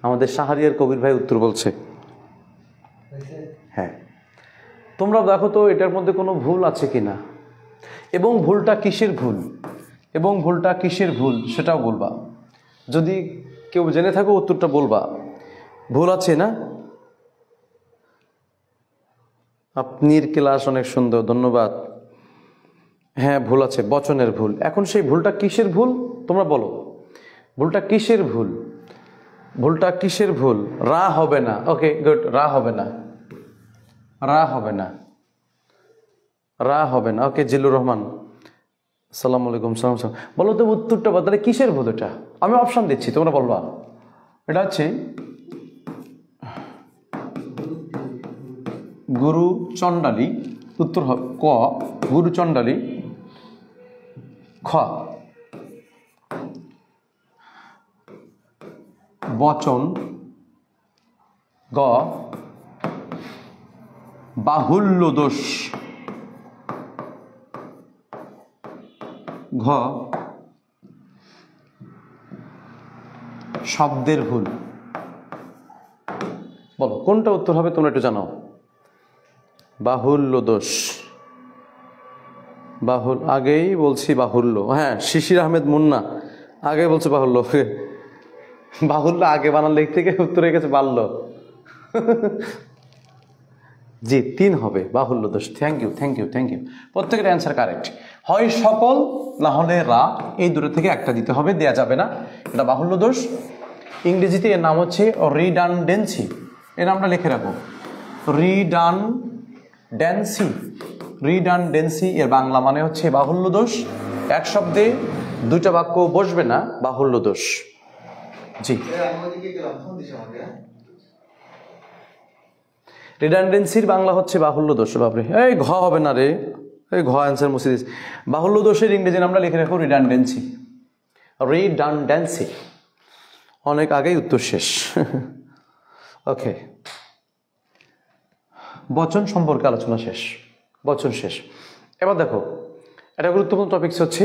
S1: আমাদের শাহরিয়ার কবির ভাই উত্তর বলছে। হ্যাঁ, তোমরা দেখো তো এটার মধ্যে কোনো ভুল আছে কিনা, এবং ভুলটা কিসের ভুল, এবং ভুলটা কিসের ভুল সেটাও বলবা। যদি কেউ জেনে থাকো উত্তরটা বলবা। ভুল আছে না? আপনির ক্লাস অনেক সুন্দর, ধন্যবাদ। হ্যাঁ ভুল আছে, বচনের ভুল। এখন সেই ভুলটা কিসের ভুল তোমরা বলো, ভুলটা কিসের ভুল? ভুলটা কিসের ভুল? রা হবে না। ওকে গুড, রা হবে না, রা হবে না, রা হবে না। ওকে জিল্লুর রহমান, আসসালামু আলাইকুম। সালাম সালাম। বলো তো উত্তরটা বদলে কিসের ভুল এটা? আমি অপশন দিচ্ছি, তোমরা বলবা। এটা হচ্ছে গুরু চণ্ডালী, উত্তর হবে ক, গুরু চণ্ডালী। খ, বচন। গ, বাহুল্য দোষ। ঘ, শব্দের ভুল। বলো কোনটা উত্তর হবে, তোমরা একটু জানাও। বাহুল্য দোষ, আগেই বলছি বাহুল্য। হ্যাঁ, শিশির আহমেদ মুন্না আগে বলছে বাহুল্য। বাহুল্য আগে বানালে থেকে উত্তর হয়ে গেছে বাল্য। জি 3 হবে বাহুল্য দোষ। Thank you. প্রত্যেকের অ্যান্সার কারেক্ট। হয় সকল না হলে রা, এই দুটো থেকে একটা দিতে হবে, দেয়া যাবে না। এটা বাহুল্য দোষ। ইংরেজিতে এর নাম হচ্ছে রিডানডেন্সি। এর নামটা লিখে রাখো, রিডানডেন্সি। এর বাংলা মানে হচ্ছে বাহুল্য দোষ। এক শব্দে দুইটা বাক্য বসবে না, বাহুল্য দোষ। জি, রিডানডেন্সির বাংলা হচ্ছে বাহুল্য দোষ। বাপরে, এই ঘ হবে না রে, এই ঘ অ্যান্সার মুছে দিস। বাহুল্য দোষের ইংরেজি নামটা লিখে রাখো রিডানডেন্সি। অনেক আগেই উত্তর শেষ। ওকে, বচন সম্পর্কে আলোচনা শেষ, বচন শেষ। এবার দেখো, একটা গুরুত্বপূর্ণ টপিকস হচ্ছে,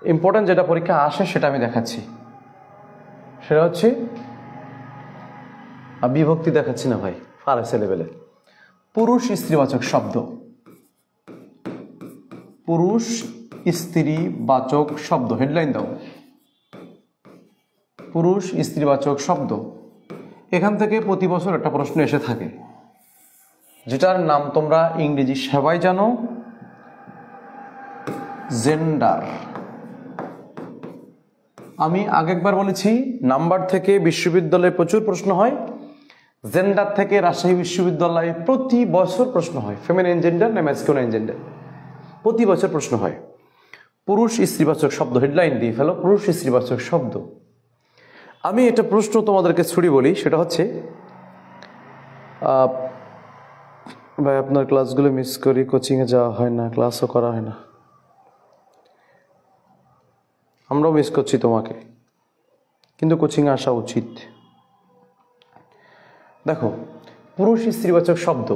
S1: ইম্পর্টেন্ট যেটা পরীক্ষা আসে সেটা আমি দেখাচ্ছি। সেটা হচ্ছে বিভক্তি দেখাচ্ছি না ভাই, ফারেসে লেভেলে। পুরুষ স্ত্রীবাচক শব্দ, পুরুষ স্ত্রীবাচক শব্দ, হেডলাইন দাও, পুরুষ স্ত্রীবাচক শব্দ। এখান থেকে প্রতি বছর একটা প্রশ্ন এসে থাকে, যেটার নাম তোমরা ইংরেজি সবাই জানো, জেন্ডার। আমি আগেকবার বলেছি, নাম্বার থেকে বিশ্ববিদ্যালয়ে প্রচুর প্রশ্ন হয়, জেন্ডার থেকে রাজশাহী বিশ্ববিদ্যালয়ে প্রতি বছর প্রশ্ন হয়। ফেমিনাইন জেন্ডার না ম্যাসকুলাইন জেন্ডার, প্রতি বছর প্রশ্ন হয়। পুরুষ স্ত্রীবাচক শব্দ, হেডলাইন দিয়ে ফেলো, পুরুষ স্ত্রীবাচক শব্দ। আমি একটা প্রশ্ন তোমাদেরকে ছুড়ি বলি, সেটা হচ্ছে, ভাই আপনার ক্লাসগুলো মিস করি, কোচিংয়ে যাওয়া হয় না, ক্লাসও করা হয় না। আমরাও মিস করছি তোমাকে, কিন্তু কোচিংয়ে আসা উচিত। দেখো, পুরুষ স্ত্রীবাচক শব্দ,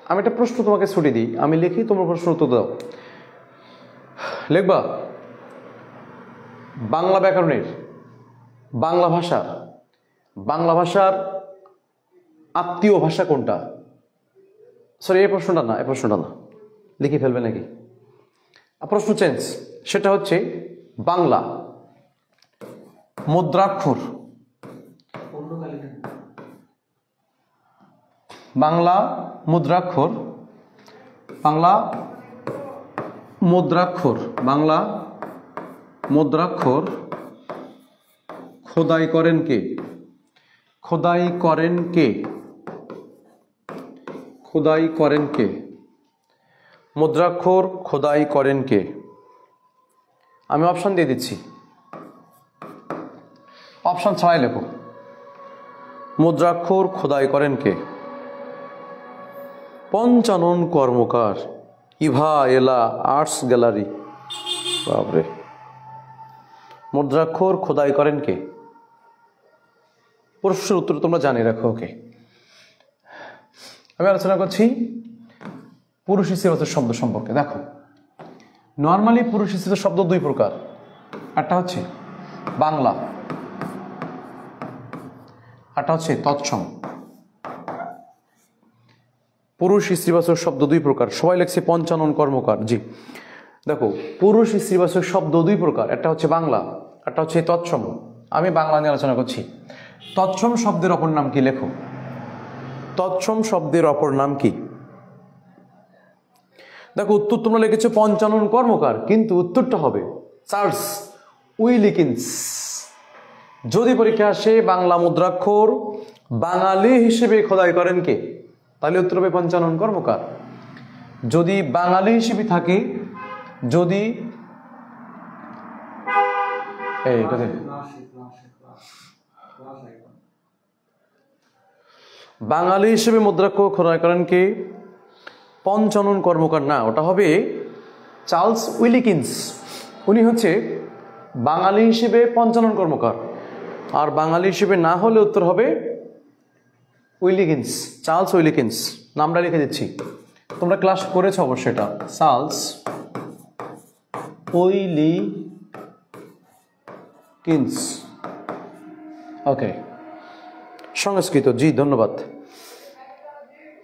S1: আমি একটা প্রশ্ন তোমাকে ছুটি দিই, আমি লিখি, তোমার প্রশ্ন উত্তর দাও। লিখবা বাংলা ব্যাকরণের, বাংলা ভাষার আত্মীয় ভাষা কোনটা? সরি, এই প্রশ্নটা না, লিখে ফেলবে নাকি? প্রশ্ন চেঞ্জ, সেটা হচ্ছে বাংলা মুদ্রাক্ষর, বাংলা মুদ্রাক্ষর খোদাই করেন কে? মুদ্রাক্ষর খোদাই করেন কে? আমি অপশন দিয়ে দিচ্ছি, অপশন ছাড়াই লেখো। মুদ্রাক্ষর খোদাই করেন কে? পঞ্চানন কর্মকার, ইভা এলা আর্টস গ্যালারি। বাবরে, মুদ্রাক্ষর খোদাই করেন কে? প্রশ্নের উত্তর তোমরা জানিয়ে রাখো। ওকে, আমি আলোচনা করছি পুরুষ স্ত্রীবাচক শব্দ সম্পর্কে। দেখো, নর্মালি পুরুষ স্ত্রীবাচক শব্দ দুই প্রকার, একটা হচ্ছে বাংলা, একটা হচ্ছে তৎসম। পুরুষ স্ত্রীবাচক শব্দ দুই প্রকার, সবাই লেখছে পঞ্চানন কর্মকার। জি, দেখো, পুরুষ স্ত্রীবাচক শব্দ দুই প্রকার, একটা হচ্ছে বাংলা, একটা হচ্ছে তৎসম। আমি বাংলা নিয়ে আলোচনা করছি। তৎসম শব্দের অপর নাম কি? লেখো, তৎসম শব্দের অপর নাম কি? দেখো, উত্তর তোমরা লিখেছো পঞ্চানন কর্মকার, কিন্তু উত্তরটা হবে চার্লস উইলিকিন্স। যদি পরীক্ষা আসে বাংলা মুদ্রাক্ষর বাঙালি হিসেবে খোদাই করেন কে, তাহলে উত্তর হবে পঞ্চানন কর্মকার। যদি বাঙালি হিসেবে থাকে, যদি বাঙালি হিসেবে মুদ্রাক্ষর খোদাই করেন কে? পঞ্চানন কর্মকার না, ওটা হবে চার্লস উইলিকিন্স। উনি হচ্ছে বাঙালি হিসেবে পঞ্চানন কর্মকার, আর বাঙালি হিসেবে না হলে উত্তর হবে উইলিকিন্স, চার্লস উইলিকিন্স। নামটা লিখে দিচ্ছি, তোমরা ক্লাস করেছো অবশ্যই এটা, চার্লস উইলিকিন্স। ওকে, সংস্কৃত, জি ধন্যবাদ।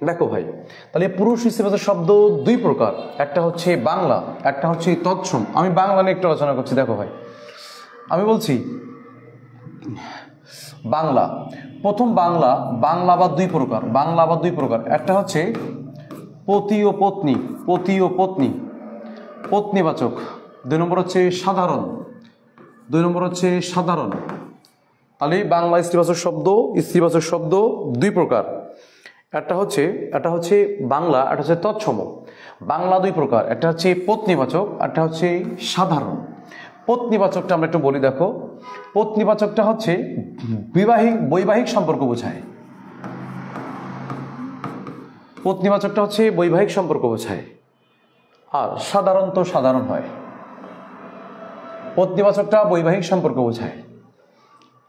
S1: দেখো ভাই, তাহলে পুরুষ স্ত্রীবাচক শব্দ দুই প্রকার, একটা হচ্ছে বাংলা, একটা হচ্ছে তৎসম। আমি বাংলা নিয়ে একটু আলোচনা করছি। দেখো ভাই, আমি বলছি বাংলা, প্রথম বাংলা, বাংলা আবার দুই প্রকার, বাংলা আবার দুই প্রকার। একটা হচ্ছে পতি ও পত্নী, পতি ও পত্নী, পত্নীবাচক। দুই নম্বর হচ্ছে সাধারণ, দুই নম্বর হচ্ছে সাধারণ। তাহলে বাংলা স্ত্রীবাচক শব্দ দুই প্রকার। একটা হচ্ছে বাংলা, একটা হচ্ছে তৎসম। বাংলা দুই প্রকার, একটা হচ্ছে পত্নীবাচক, একটা হচ্ছে সাধারণ। পত্নীবাচকটা আমরা একটু বলি। দেখো, পত্নীবাচকটা হচ্ছে বৈবাহিক সম্পর্ক বোঝায়। পত্নীবাচকটা হচ্ছে বৈবাহিক সম্পর্ক বোঝায়, আর সাধারণত সাধারণ হয়। পত্নীবাচকটা বৈবাহিক সম্পর্ক বোঝায়।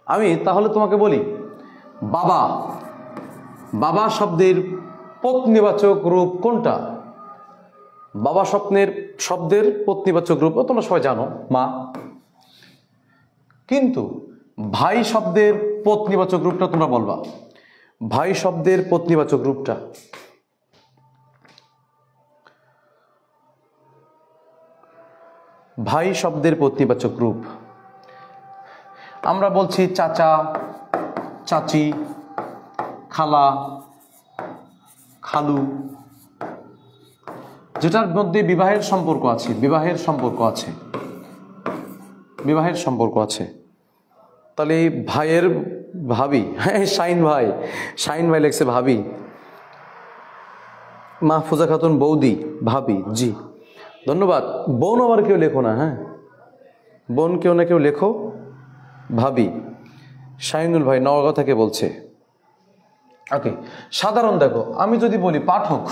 S1: আমি তাহলে তোমাকে বলি, বাবা, বাবা শব্দের পত্নীবাচক রূপ কোনটা? বাবা শব্দের পত্নীবাচক রূপ তোমরা সবাই জানো, মা। কিন্তু ভাই শব্দের পত্নীবাচক রূপটা তোমরা বলবা। ভাই শব্দের পত্নীবাচক রূপটা, ভাই শব্দের পত্নীবাচক রূপ আমরা বলছি চাচা, চাচি, খালা, খালু, যেটার মধ্যে বিবাহের সম্পর্ক আছে, বিবাহের সম্পর্ক আছে, বিবাহের সম্পর্ক আছে। তাহলে ভাইয়ের ভাবি, হ্যাঁ শাইন ভাই, শাইন ভাই লেখছে ভাবি। মাহফুজা খাতুন বৌদি, ভাবি, জি ধন্যবাদ। বোন আবার কেউ লেখো না, হ্যাঁ বোন কেউ না কেউ লেখো, ভাবি। শাহিনুল ভাই নওগাঁ থেকে বলছে। ওকে, সাধারণ দেখো, আমি যদি বলি পাঠক,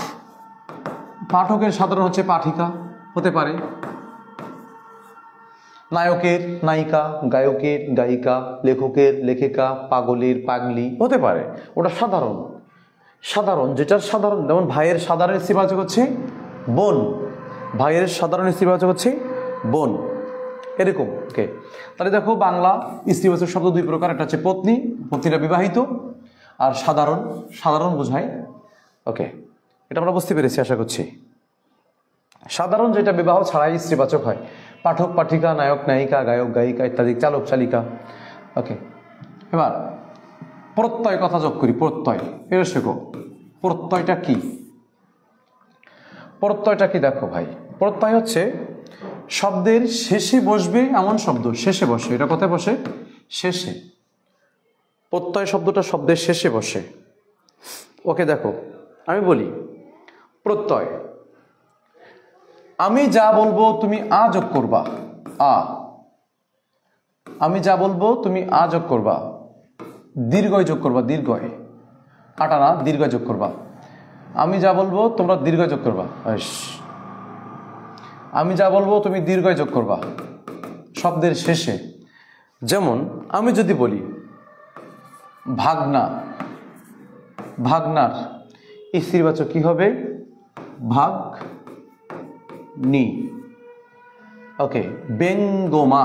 S1: পাঠকের সাধারণ হচ্ছে পাঠিকা, হতে পারে। নায়কের নায়িকা, গায়কের গায়িকা, লেখকের লেখিকা, পাগলের পাগলি, হতে পারে। ওটা সাধারণ, সাধারণ যেটার সাধারণ। যেমন ভাইয়ের সাধারণ স্ত্রীবাচক হচ্ছে বোন, ভাইয়ের সাধারণ স্ত্রীবাচক হচ্ছে বোন, এরকম। ওকে, তাহলে দেখো বাংলা স্ত্রীবাচক শব্দ দুই প্রকার, একটা হচ্ছে পত্নী, পত্নীরা বিবাহিত, আর সাধারণ, সাধারণ বোঝায়। ওকে, এটা আমরা বুঝতে পেরেছি আশা করছি। সাধারণ যেটা বিবাহ ছাড়াই স্ত্রীবাচক হয়, পাঠক পাঠিকা, নায়ক নায়িকা, গায়ক গায়িকা ইত্যাদি, চালক চালিকা। ওকে, এবার প্রত্যয় কথা যোগ করি। প্রত্যয়, এর শেখো প্রত্যয়টা কি? প্রত্যয়টা কি দেখো ভাই, প্রত্যয় হচ্ছে শব্দের শেষে বসবে এমন শব্দ, শেষে বসে। এটা কোথায় বসে? শেষে। প্রত্যয় শব্দটা শব্দের শেষে বসে। ওকে দেখো, আমি বলি প্রত্যয়, আমি যা বলবো তুমি আ যোগ করবা, আ। আমি যা বলবো তুমি আ যোগ করবা, দীর্ঘয় যোগ করবা, দীর্ঘয়, আটা না, দীর্ঘয় যোগ করবা। আমি যা বলবো তোমরা দীর্ঘয় যোগ করবা, আমি যা বলবো তুমি দীর্ঘয় যোগ করবা শব্দের শেষে। যেমন আমি যদি বলি ভাগনা, ভাগনার স্ত্রীবাচক কি হবে? ভাগ্নি। ওকে, বেঙ্গমা,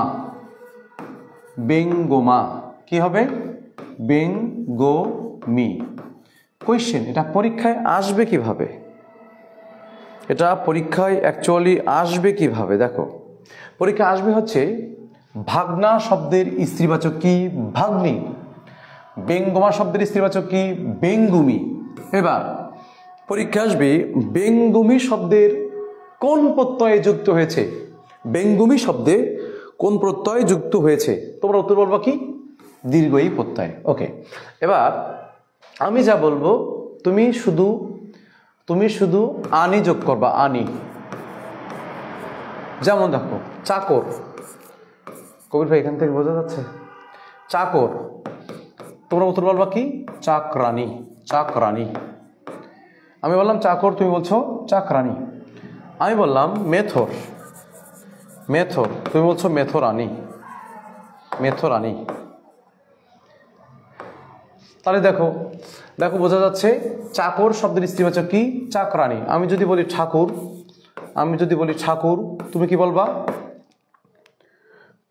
S1: বেঙ্গমা কি হবে? বেঙ্গমি। কোয়েশ্চেন, এটা পরীক্ষায় আসবে কিভাবে? এটা পরীক্ষায় অ্যাকচুয়ালি আসবে কিভাবে? দেখো, পরীক্ষা আসবে হচ্ছে ভাগনা শব্দের স্ত্রীবাচক কি? ভাগ্নি। বেঙ্গমা শব্দের স্ত্রীবাচক কি? বেঙ্গুমি। এবার পরীক্ষা আসবে বেঙ্গুমি শব্দের কোন প্রত্যয়ে যুক্ত হয়েছে, বেঙ্গুমি শব্দে কোন প্রত্যয় যুক্ত হয়েছে? তোমরা উত্তর বলবা কি? দীর্ঘই প্রত্যয়। ওকে, এবার আমি যা বলবো তুমি শুধু আনি যোগ করবা, আনি। যেমন দেখো চাকর, কবির ভাই এখান থেকে বোঝা যাচ্ছে? চাকর, তোমরা উত্তর বলবা কি? চাকরানী, চাকরানী। আমি বললাম চাকর, তুমি বলছো চাকরানী। আমি বললাম মেথর, মেথর, তুমি বলছো মেথরানী, মেথরানী। তাহলে দেখো, দেখো বোঝা যাচ্ছে চাকর শব্দের স্ত্রীবাচক কি? চাকরানী। আমি যদি বলি ঠাকুর, আমি যদি বলি ঠাকুর, তুমি কি বলবা?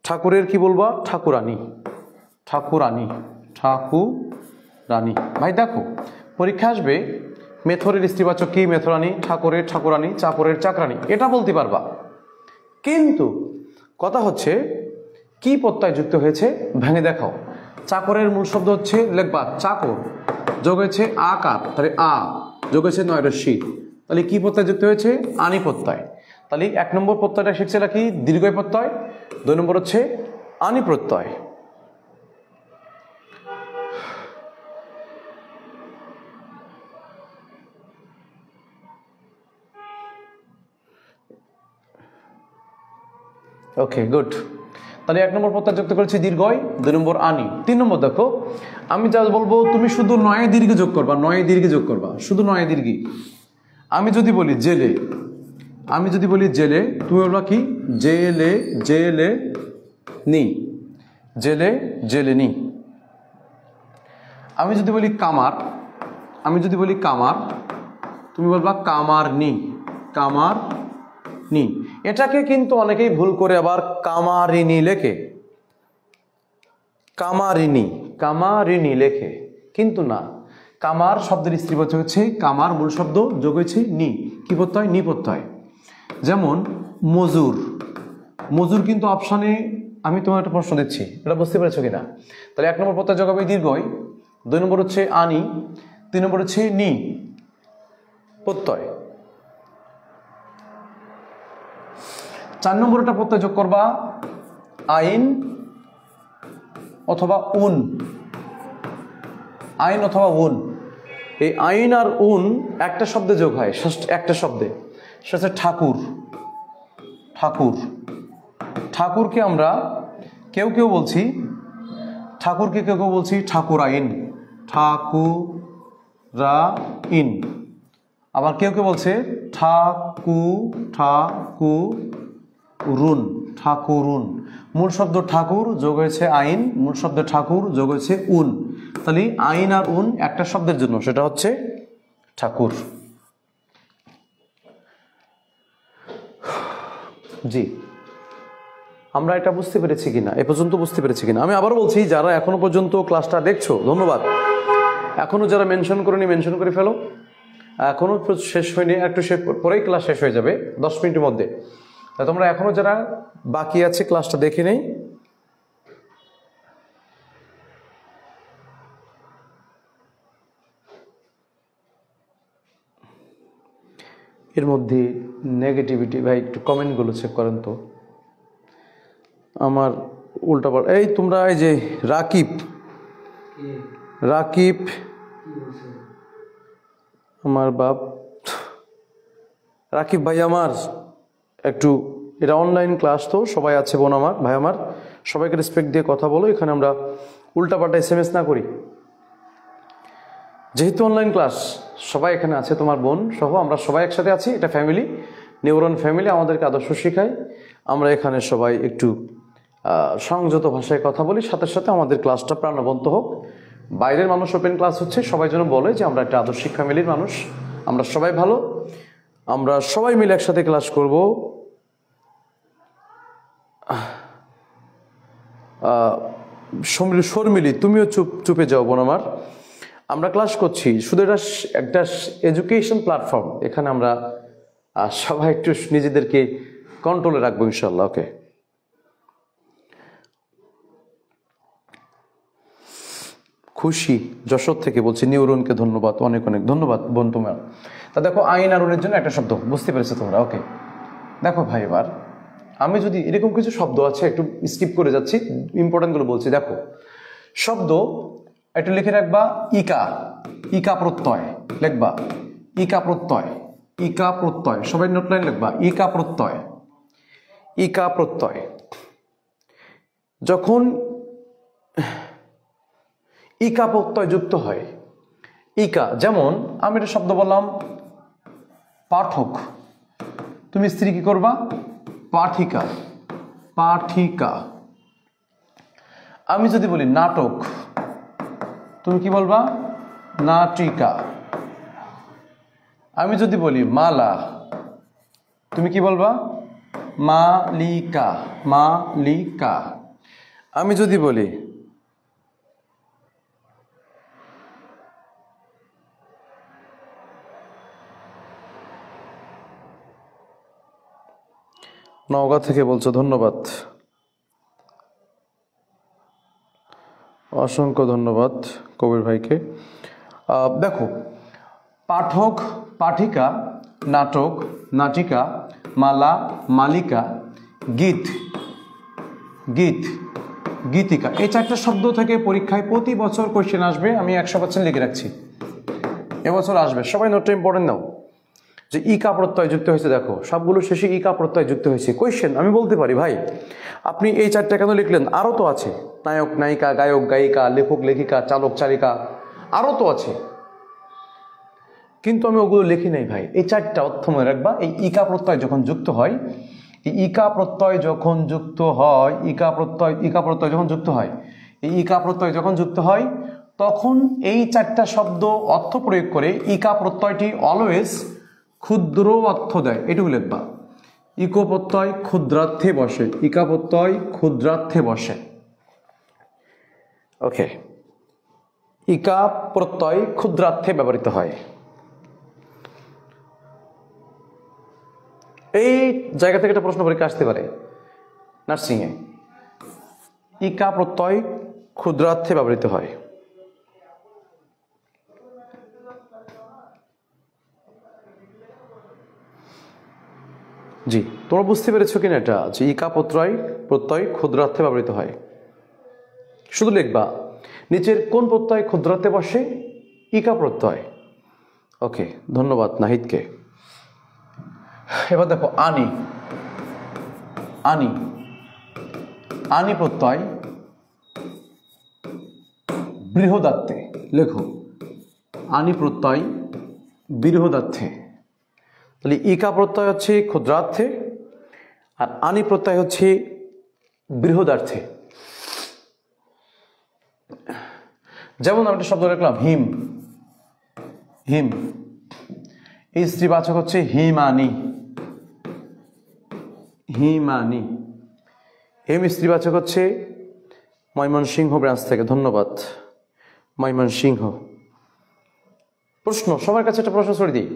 S1: ঠাকুরের কি বলবা? ঠাকুরানী, ঠাকুরানী, ঠাকুরানী। রানী। ভাই দেখো পরীক্ষা আসবে মেথরের স্ত্রীবাচক কি, মেথরানী, ঠাকুরের ঠাকুরানী, চাকরের চাকরানী, এটা বলতে পারবা। কিন্তু কথা হচ্ছে কি প্রত্যয় যুক্ত হয়েছে ভেঙে দেখাও। চাকরের মূল শব্দ হচ্ছে লেখবা চাকর, যোগ হয়েছে আকার, তাহলে আ, যোগ হয়েছে নয় রশ্মি, তাহলে কি প্রত্যয় যুক্ত হয়েছে? আনি প্রত্যয়। তাহলে 1 নম্বর প্রত্যয়টা শিখছে কি? দীর্ঘই প্রত্যয়। 2 নম্বর হচ্ছে আনি প্রত্যয়। Okay good. তাহলে 1 নম্বর প্রত্যয় যুক্ত করেছি দীর্ঘই, 2 নম্বর আনি। 3 নম্বর দেখো, আমি যা বলবো তুমি শুধু নয়ে দীর্ঘ যোগ করবা, নয়ে দীর্ঘ যোগ করবা, শুধু নয়ে দীর্ঘি। আমি যদি বলি জেলে, আমি যদি বলি জেলে, তুমি বলবা কি? জেলে জেলে নি, জেলে জেলে নি। আমি যদি বলি কামার, আমি যদি বলি কামার, তুমি বলবা কামার নি, কামার নি। এটাকে কিন্তু অনেকেই ভুল করে আবার কামারিনী লেখে, কামারিনী, কামারিনী লেখে, কিন্তু না। কামার শব্দের স্ত্রীবাচক হচ্ছে কামার, মূল শব্দ যোগ হয়েছে নি, কি প্রত্যয়? নি প্রত্যয়। যেমন মজুর, মজুর কিন্তু অপশানে, আমি তোমার একটা প্রশ্ন দিচ্ছি, এটা বুঝতে পেরেছো কিনা? তাহলে 1 নম্বর প্রত্যয় যোগ হবে দীর্ঘই, 2 নম্বর হচ্ছে আনি, 3 নম্বর হচ্ছে নি প্রত্যয়। 4 নম্বরটা প্রত্যয় যোগ করবা আইন অথবা উন, আইন অথবা উন। এই আইন আর উন একটা শব্দে যোগ হয়, একটা শব্দে, সেটা হচ্ছে ঠাকুর। ঠাকুর, ঠাকুরকে আমরা কেউ কেউ বলছি, ঠাকুরকে কেউ কেউ বলছি ঠাকুরাইন, ঠাকুরাইন। আবার কেউ কেউ বলছে ঠাকুরুন, ঠাকুরুন। মূল শব্দ ঠাকুর যোগ হয়েছে আইন, মূল শব্দ ঠাকুর যোগ হয়েছে উন, তাহলে আইন আর উন একটা শব্দের জন্য, সেটা হচ্ছে ঠাকুর। জি, আমরা এটা বুঝতে পেরেছি কিনা, এ পর্যন্ত বুঝতে পেরেছি কিনা? আমি আবার বলছি, যারা এখনো পর্যন্ত ক্লাসটা দেখছো ধন্যবাদ। এখনো যারা মেনশন করেনি মেনশন করে ফেলো, এখনো শেষ হয়নি, একটু পরেই ক্লাস শেষ হয়ে যাবে 10 মিনিটের মধ্যে। তা তোমরা এখনো যারা বাকি আছে ক্লাসটা দেখে নেই। এর মধ্যে নেগেটিভিটি ভাই একটু কমেন্টগুলো চেক করেন তো, আমার উল্টাপাল্টা। এই তোমরা এই যে রাকিব, রাকিব আমার বাপ, রাকিব ভাই আমার একটু, এটা অনলাইন ক্লাস তো সবাই আছে, বোন আমার, ভাই আমার, সবাইকে রেসপেক্ট দিয়ে কথা বলো, এখানে আমরা উল্টাপাল্টা SMS না করি। যেহেতু অনলাইন ক্লাস, সবাই এখানে আছে, তোমার বোন সহ আমরা সবাই একসাথে আছি, এটা ফ্যামিলি, নিউরন ফ্যামিলি, আমাদেরকে আদর্শ শেখায়। আমরা এখানে সবাই একটু সংযত ভাষায় কথা বলি, সাথে সাথে আমাদের ক্লাসটা প্রাণবন্ত হোক। বাইরের মানুষ ওপেন ক্লাস হচ্ছে, সবাই যেন বলে যে আমরা একটা আদর্শিক ফ্যামিলির মানুষ, আমরা সবাই ভালো, আমরা সবাই মিলে একসাথে ক্লাস করব। শর্মিলি তুমিও চুপে যাও বোন আমার, আমরা ক্লাস করছি, শুধু এটা একটা এডুকেশন প্ল্যাটফর্ম, এখানে আমরা সবাই একটু নিজেদেরকে কন্ট্রোলে রাখবো ইনশাল্লাহ। ওকে, খুশি যশোর থেকে বলছি, নিউরনকে ধন্যবাদ, অনেক অনেক ধন্যবাদ বোন তোমার। তা দেখো আইন আর উনের জন্য একটা শব্দ বুঝতে পেরেছো তোমরা? ওকে, দেখো ভাই এবার আমি যদি এরকম কিছু শব্দ আছে, একটু স্কিপ করে যাচ্ছি, ইম্পর্টেন্টগুলো বলছি। দেখো শব্দ একটু লিখে রাখবা, ইকা, ইকা প্রত্যয় লিখবা, ইকা প্রত্যয়, ইকা প্রত্যয়, সবাই নোটলাইন লিখবা, ইকা প্রত্যয়, ইকা প্রত্যয়। যখন ইকা প্রত্যয় যুক্ত হয়, ইকা, যেমন আমি একটা শব্দ বললাম পাঠক, তুমি স্ত্রী কি করবা? পাঠিকা, পাঠিকা। আমি যদি বলি নাটক, তুমি কি বলবা? নাটিকা। আমি যদি বলি মালা, তুমি কি বলবা? মালিকা, মালিকা। আমি যদি বলি নওগাঁ থেকে বলছো, ধন্যবাদ, অসংখ্য ধন্যবাদ কবির ভাইকে। দেখো, পাঠক, পাঠিকা, নাটক, নাটিকা, মালা, মালিকা, গীত, গীত, গীতিকা, এই 4টা শব্দ থেকে পরীক্ষায় প্রতি বছর কোয়েশ্চেন আসবে। আমি 100% লিখে রাখছি, এবছর আসবে। সবাই নোটটা ইম্পর্টেন্ট নাও। যে ইকা প্রত্যয় যুক্ত হয়েছে, দেখো সবগুলো শেষে ইকা প্রত্যয় যুক্ত হয়েছে। কোয়েশ্চেন আমি বলতে পারি, ভাই আপনি এই 4টা কেন লিখলেন? আরও তো আছে, নায়ক নায়িকা, গায়ক গায়িকা, লেখক লেখিকা, চালক চালিকা, আরও তো আছে, কিন্তু আমি ওগুলো লিখি নাই ভাই। এই 4টা অর্থ মনে রাখবা। এই ইকা প্রত্যয় যখন যুক্ত হয়, এই ইকা প্রত্যয় যখন যুক্ত হয়, ইকা প্রত্যয় যখন যুক্ত হয়, এই ইকা প্রত্যয় যখন যুক্ত হয়, তখন এই 4টা শব্দ অর্থ প্রয়োগ করে ইকা প্রত্যয়টি অলওয়েজ ক্ষুদ্র অর্থ দেয়। এটুকু লিখবা। ইকো প্রত্যয় ক্ষুদ্রার্থে বসে, ইকা প্রত্যয় ক্ষুদ্রার্থে বসে। ওকে, ইকা প্রত্যয় ক্ষুদ্রার্থে ব্যবহৃত হয়। এই জায়গা থেকে একটা প্রশ্ন পরীক্ষা আসতে পারে নার্সিংয়ে। ইকা প্রত্যয় ক্ষুদ্রার্থে ব্যবহৃত হয়। জি, তোমরা বুঝতে পেরেছো কিনা এটা, যে ইকা প্রত্যয় ক্ষুদ্রার্থে ব্যবহৃত হয়? শুধু লিখবা নিচের কোন প্রত্যয় ক্ষুদ্রার্থে বসে? ইকা প্রত্যয়। ওকে, ধন্যবাদ নাহিদকে। এবার দেখো, আনি, আনি, আনি প্রত্যয় বৃহদার্থে। লেখো, আনি প্রত্যয় বৃহদার্থে। তাহলে ইকা প্রত্যয় হচ্ছে ক্ষুদ্রার্থে, আর আনি প্রত্যয় হচ্ছে বৃহদার্থে। যেমন আমি একটা শব্দ লিখলাম হিম, হিম, এই স্ত্রীবাচক হচ্ছে হিমানি, হিমানি। হিম স্ত্রীবাচক হচ্ছে ময়মনসিংহ ব্রাঞ্চ থেকে, ধন্যবাদ ময়মনসিংহ। প্রশ্ন, সবার কাছে একটা প্রশ্ন ছড়িয়ে দিই,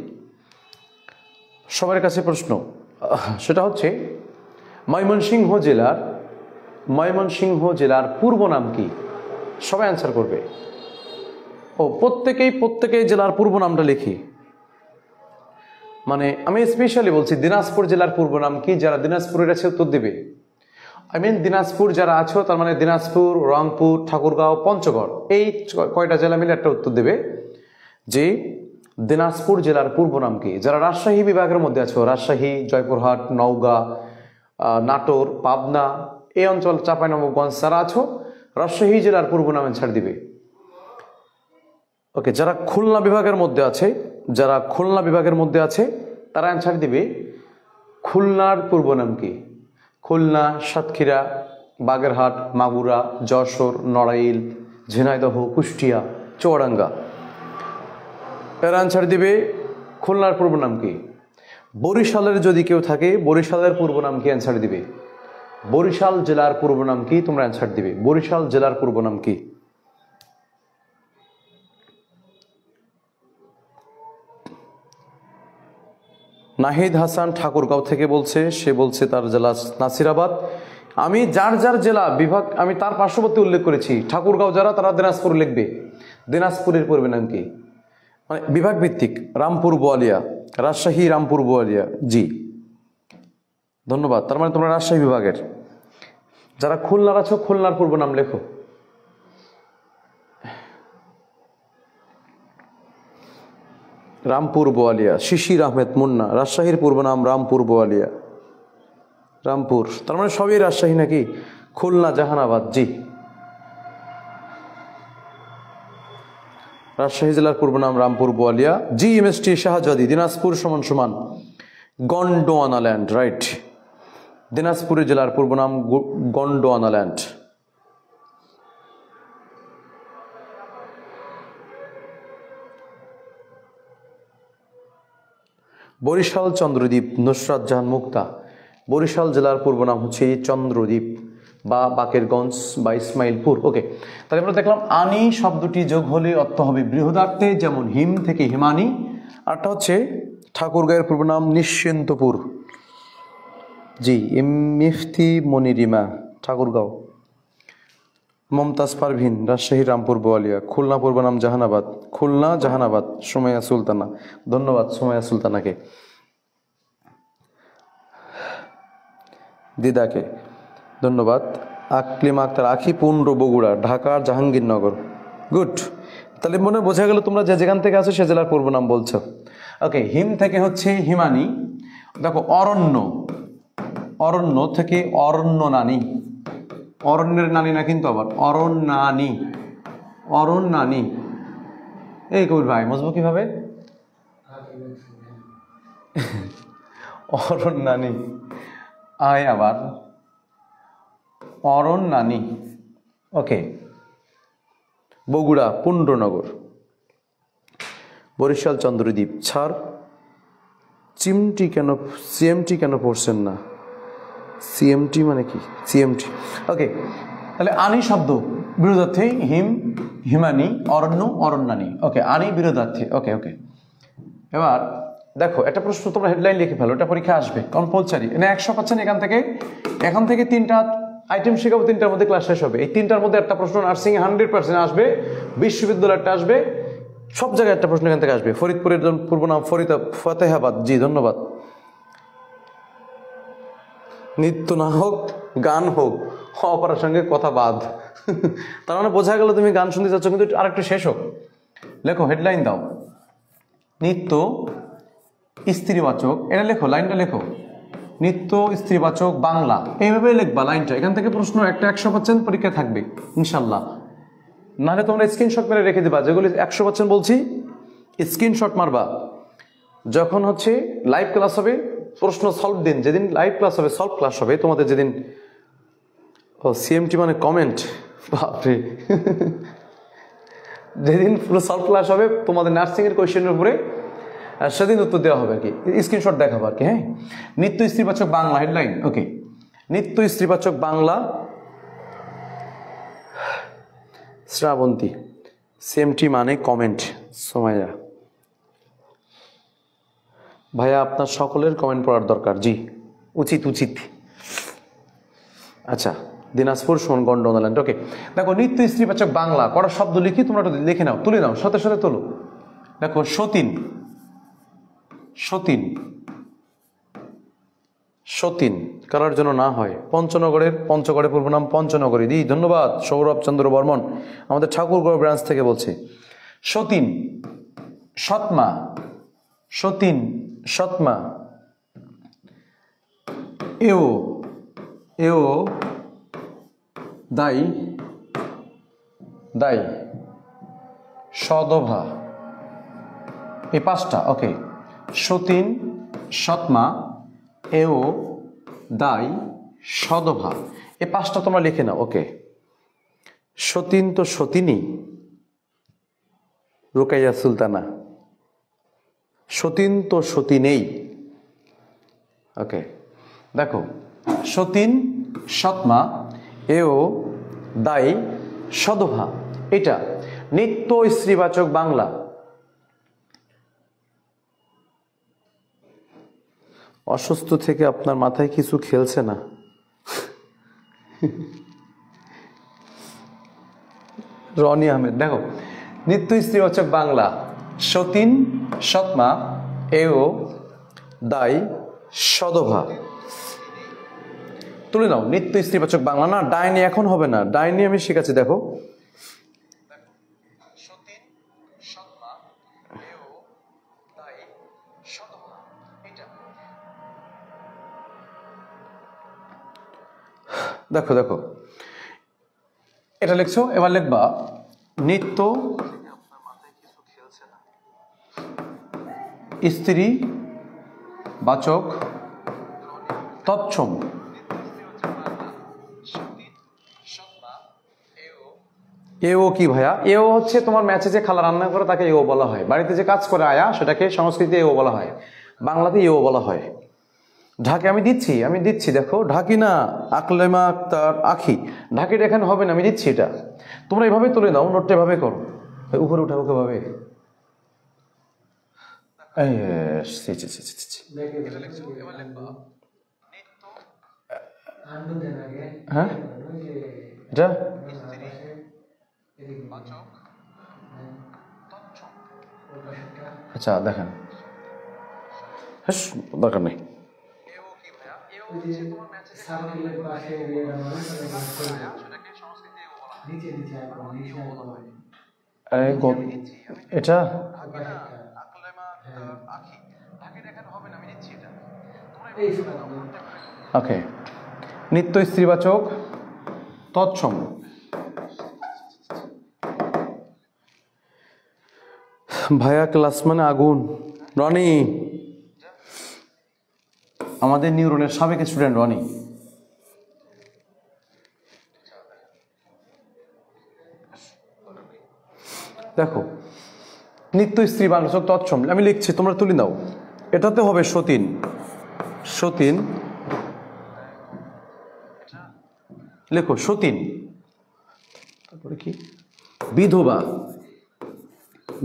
S1: সবার কাছে প্রশ্ন, সেটা হচ্ছে ময়মনসিংহ জেলার পূর্ব নাম কি? সবাই অ্যান্সার করবে। ও প্রত্যেকেই জেলার পূর্ব নামটা লিখি। মানে আমি স্পেশালি বলছি দিনাজপুর জেলার পূর্ব নাম কি? যারা দিনাজপুরের আছে উত্তর দিবে। দিনাজপুর যারা আছো, তার মানে দিনাজপুর, রংপুর, ঠাকুরগাঁও, পঞ্চগড়, এই কয়টা জেলা মিলে একটা উত্তর দেবে যে দিনাজপুর জেলার পূর্ব নাম কি। যারা রাজশাহী বিভাগের মধ্যে আছো, রাজশাহী, জয়পুরহাট, নওগাঁ, নাটোর, পাবনা, এই অঞ্চল, চাঁপাইনবাবগঞ্জ যারা আছো, রাজশাহী জেলার পূর্ব নাম অ্যান্সার দিবে। ওকে, যারা খুলনা বিভাগের মধ্যে আছে, তারা অ্যান্সার দিবে খুলনার পূর্ব নাম কি। খুলনা, সাতক্ষীরা, বাগেরহাট, মাগুরা, যশোর, নড়াইল, ঝিনাইদহ, কুষ্টিয়া, চুয়াডাঙ্গা, এরা অ্যান্সার দিবে খুলনার পূর্ব নাম কি। বরিশালের যদি কেউ থাকে, বরিশালের পূর্ব নাম কি অ্যান্সার দিবে। বরিশাল জেলার পূর্ব নাম কি, তোমরা অ্যান্সার দিবে বরিশাল জেলার পূর্ব নাম কি। নাহিদ হাসান ঠাকুরগাঁও থেকে বলছে, সে বলছে তার জেলা নাসিরাবাদ। আমি যার জেলা বিভাগ আমি তার পার্শ্ববর্তী উল্লেখ করেছি। ঠাকুরগাঁও যারা, তারা দিনাজপুর লিখবে। দিনাজপুরের পূর্বে নাম কি? মানে বিভাগ ভিত্তিক। রামপুর বোয়ালিয়া, রাজশাহী রামপুর বোয়ালিয়া। জি, ধন্যবাদ। তার মানে তোমরা রাজশাহী বিভাগের। যারা খুলনার আছো, খুলনার পূর্ব নাম লেখো। রামপুর বোয়ালিয়া, শিশির আহমেদ মুন্না, রাজশাহীর পূর্ব নাম রামপুর বোয়ালিয়া। রামপুর, তার মানে সবই রাজশাহী নাকি? খুলনা, জাহানাবাদ। জি, রাজশাহী জেলার পূর্ব নাম রামপুর বোয়ালিয়া। জি এমএসটি শাহজাদি, দিনাজপুর সমান গন্ডোয়ানাল্যান্ড। রাইট, দিনাজপুরের জেলার পূর্ব নাম গন্ডোয়ানাল্যান্ড। বরিশাল চন্দ্রদ্বীপ, নুসরাত জাহান মুক্তা। বরিশাল জেলার পূর্ব নাম হচ্ছে চন্দ্রদ্বীপ বা বাকেরগঞ্জ বা ইসমাইলপুর। ওকে, তাহলে আমরা দেখলাম আনি শব্দটি যোগ হলে অর্থ হবে বৃহদার্থে, যেমন হিম থেকে হিমানি। আরটা হচ্ছে ঠাকুরগাঁয়ের পূর্ব নাম নিশ্চিন্তপুর। জি মিফতি মনিরিমা ঠাকুরগাঁও। মমতাজ পারভিন রাজশাহী রামপুর বোয়ালিয়া। খুলনা পূর্বনাম জাহানাবাদ, খুলনা জাহানাবাদ। সুমাইয়া সুলতানা, ধন্যবাদ সুমাইয়া সুলতানাকে। দিদাকে ধন্যবাদ। আকলিমা আক্তার আখি পুন্ড্র বগুড়া, ঢাকার জাহাঙ্গীরনগর। গুড, তাহলে মনে বোঝা গেল তোমরা যে যেখান থেকে আসো সে জেলার পূর্ব নাম বলছো। ওকে, হিম থেকে হচ্ছে হিমানি। দেখো অরণ্য, অরণ্য থেকে অরণ্য নানি, অরণ্যের নানি না কিন্তু আবার অরণ্যানি, অরণ্যানি। এই কবির ভাই বুঝবো কিভাবে? অরণ্যানি আয় আবার অরণ্যানি। ওকে, বগুড়া পুণ্ড্রনগর। বরিশাল চন্দ্রদ্বীপ। ছাড় সিএমটি কেন পড়ছেন না? সিএমটি মানে কি? সিএমটি। ওকে, তাহলে আনি শব্দ বিরোধার্থী, হিম হিমানি, অরণ্য অরণ্যানি। ওকে, আনি বিরোধার্থী। ওকে ওকে, এবার দেখো একটা প্রশ্ন তোমরা হেডলাইন লিখে ফেলো, এটা পরীক্ষা আসবে কম্পালসারি। এনে 100 পাচ্ছেন এখান থেকে 3টা আইটেম শেখাবো, 3টার মধ্যে ক্লাস শেষ হবে। এই 3টার মধ্যে একটা প্রশ্ন নার্সিং 100% আসবে, বিশ্ববিদ্যালয়টা আসবে, সব জায়গায় একটা প্রশ্ন এখান থেকে আসবে। ফরিদপুরের পূর্ব নাম ফতেহাবাদ। জি ধন্যবাদ। নৃত্য না হোক গান হোক, অপরার সঙ্গে কথা বাদ। তার মানে বোঝা গেল তুমি গান শুনতে চাচ্ছ, কিন্তু আরেকটু শেষ হোক। লেখো, হেডলাইন দাও। নিত্য স্ত্রীবাচক, এটা লেখো, লাইনটা লেখো। নিত্য স্ত্রীবাচক বাংলা, এইভাবে লিখবা লাইনটা। এখান থেকে প্রশ্ন একটা 100% পরীক্ষা থাকবে ইনশাল্লাহ। নাহলে তোমরা স্ক্রিনশট মেরে রেখে দিবা, যেগুলি 100% বলছি স্ক্রিনশট মারবা। যখন হচ্ছে লাইভ ক্লাস হবে, প্রশ্ন সলভ দিন, যেদিন লাইভ ক্লাস হবে, সলভ ক্লাস হবে তোমাদের যেদিন। ও সিএমটি মানে কমেন্ট, বাপরে। যেদিন পুরো সলভ ক্লাস হবে তোমাদের নার্সিংয়ের কোয়েশ্চেনের উপরে, সেদিন উত্তর দেওয়া হবে আর কি, স্ক্রিনশট দেখাবো আর কি। হ্যাঁ, নিত্য স্ত্রীবাচক বাংলা হেডলাইন। ওকে, নিত্য স্ত্রীবাচক বাংলা। শ্রাবন্তী, সিএমটি মানে কমেন্ট। সোমাইয়া ভাইয়া আপনার সকলের কমেন্ট পড়ার দরকার। জি উচিত উচিত। আচ্ছা, দিনাজপুর সোনগঞ্জ ডোনাল্যান্ড। ওকে, দেখো নিত্য স্ত্রীবাচক বাংলা কটা শব্দ লিখি, তোমরা লিখে নাও, তুলে নাও, সাথে সাথে তোলো। দেখো সতীন, সতীন, সতীন কারোর জন্য না হয়। পঞ্চগড়ের পূর্ব নাম পঞ্চনগরী। দি ধন্যবাদ সৌরভ চন্দ্র বর্মন, আমাদের ঠাকুরগড় ব্রাঞ্চ থেকে বলছে। সতীন, সৎমা, সতীন সৎমা। এও, এও দাই, দাই সদভা। এই 5টা। ওকে, সতীন, সৎমা, এও দাই সদভা, এই 5টা তোমরা লিখে নাও। ওকে, সতীন তো সতিনী, রুকাইয়া সুলতানা। সতীন তো সতী নেই। ওকে, দেখো সতীন, সৎমা, এও দাই সদভা, এটা নিত্য স্ত্রীবাচক বাংলা। অসুস্থ থেকে আপনার মাথায় কিছু খেলছে না? রনি আহমেদ, দেখো নিত্য স্ত্রীবাচক বাংলা, সতীন, সৎমা, এও দাই সদভা। তুলে নাও, নিত্য স্ত্রীবাচক বাংলা। না ডাইনি এখন হবে না, ডাইনি আমি শিখাচ্ছি। দেখো সতীন, সৎমা, এও দাই সদভা, এটা দেখো, দেখো এটা লিখছো। এবার লিখবা নিত্য স্ত্রী বাচক তৎসম। এও কি ভাইয়া? এও হচ্ছে তোমার ম্যাচে যে খালা রান্না করে তাকে এও বলা হয়, বাড়িতে যে কাজ করে আয়া সেটাকে সংস্কৃতে এও বলা হয়, বাংলাতে এও বলা হয়। ঢাকি আমি দিচ্ছি দেখো, ঢাকি না, আকলেমা আক্তার আখি, ঢাকিটা এখানে হবে না, আমি দিচ্ছি এটা। তোমরা এভাবে তুলে নাও, নোটটা এভাবে করো, উপরে উঠাবো কিভাবে? হ্যাঁ যা আচ্ছা দেখেন দরকার নেই এটা ওকে নিত্য স্ত্রীবাচক তৎসম ভাইয়া ক্লাস মানে আগুন রনি আমাদের নিউরনের সাবেক স্টুডেন্ট রনি দেখো নিত্য স্ত্রীবাচক তৎসম আমি লিখছি তোমরা তুলে নাও এটাতে হবে সতীন সতীন লেখো সতীন তারপরে কি বিধবা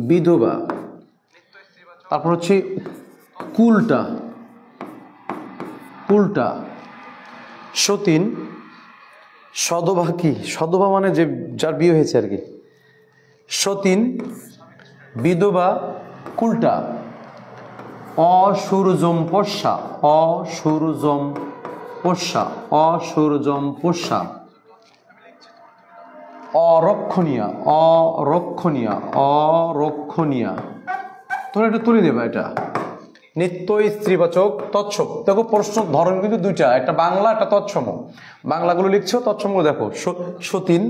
S1: বিধবা তারপর হচ্ছে কুলটা কুলটা সতীন সদবা কি সদবা মানে যে যার বিয়ে হয়েছে আর কি সতীন বিধবা কুলটা অসূর্যম পোষা অসূর্যম পোষা অসূর্যম পোষা অরক্ষণীয় অরক্ষণীয় অরক্ষণীয় তোমরা একটু তুলে দেবে এটা নিত্য স্ত্রীবাচক তৎসম দেখো প্রশ্ন ধরন কিন্তু দুইটা একটা বাংলা একটা তৎসম বাংলাগুলো লিখছো তৎসমগুলো দেখো সতীন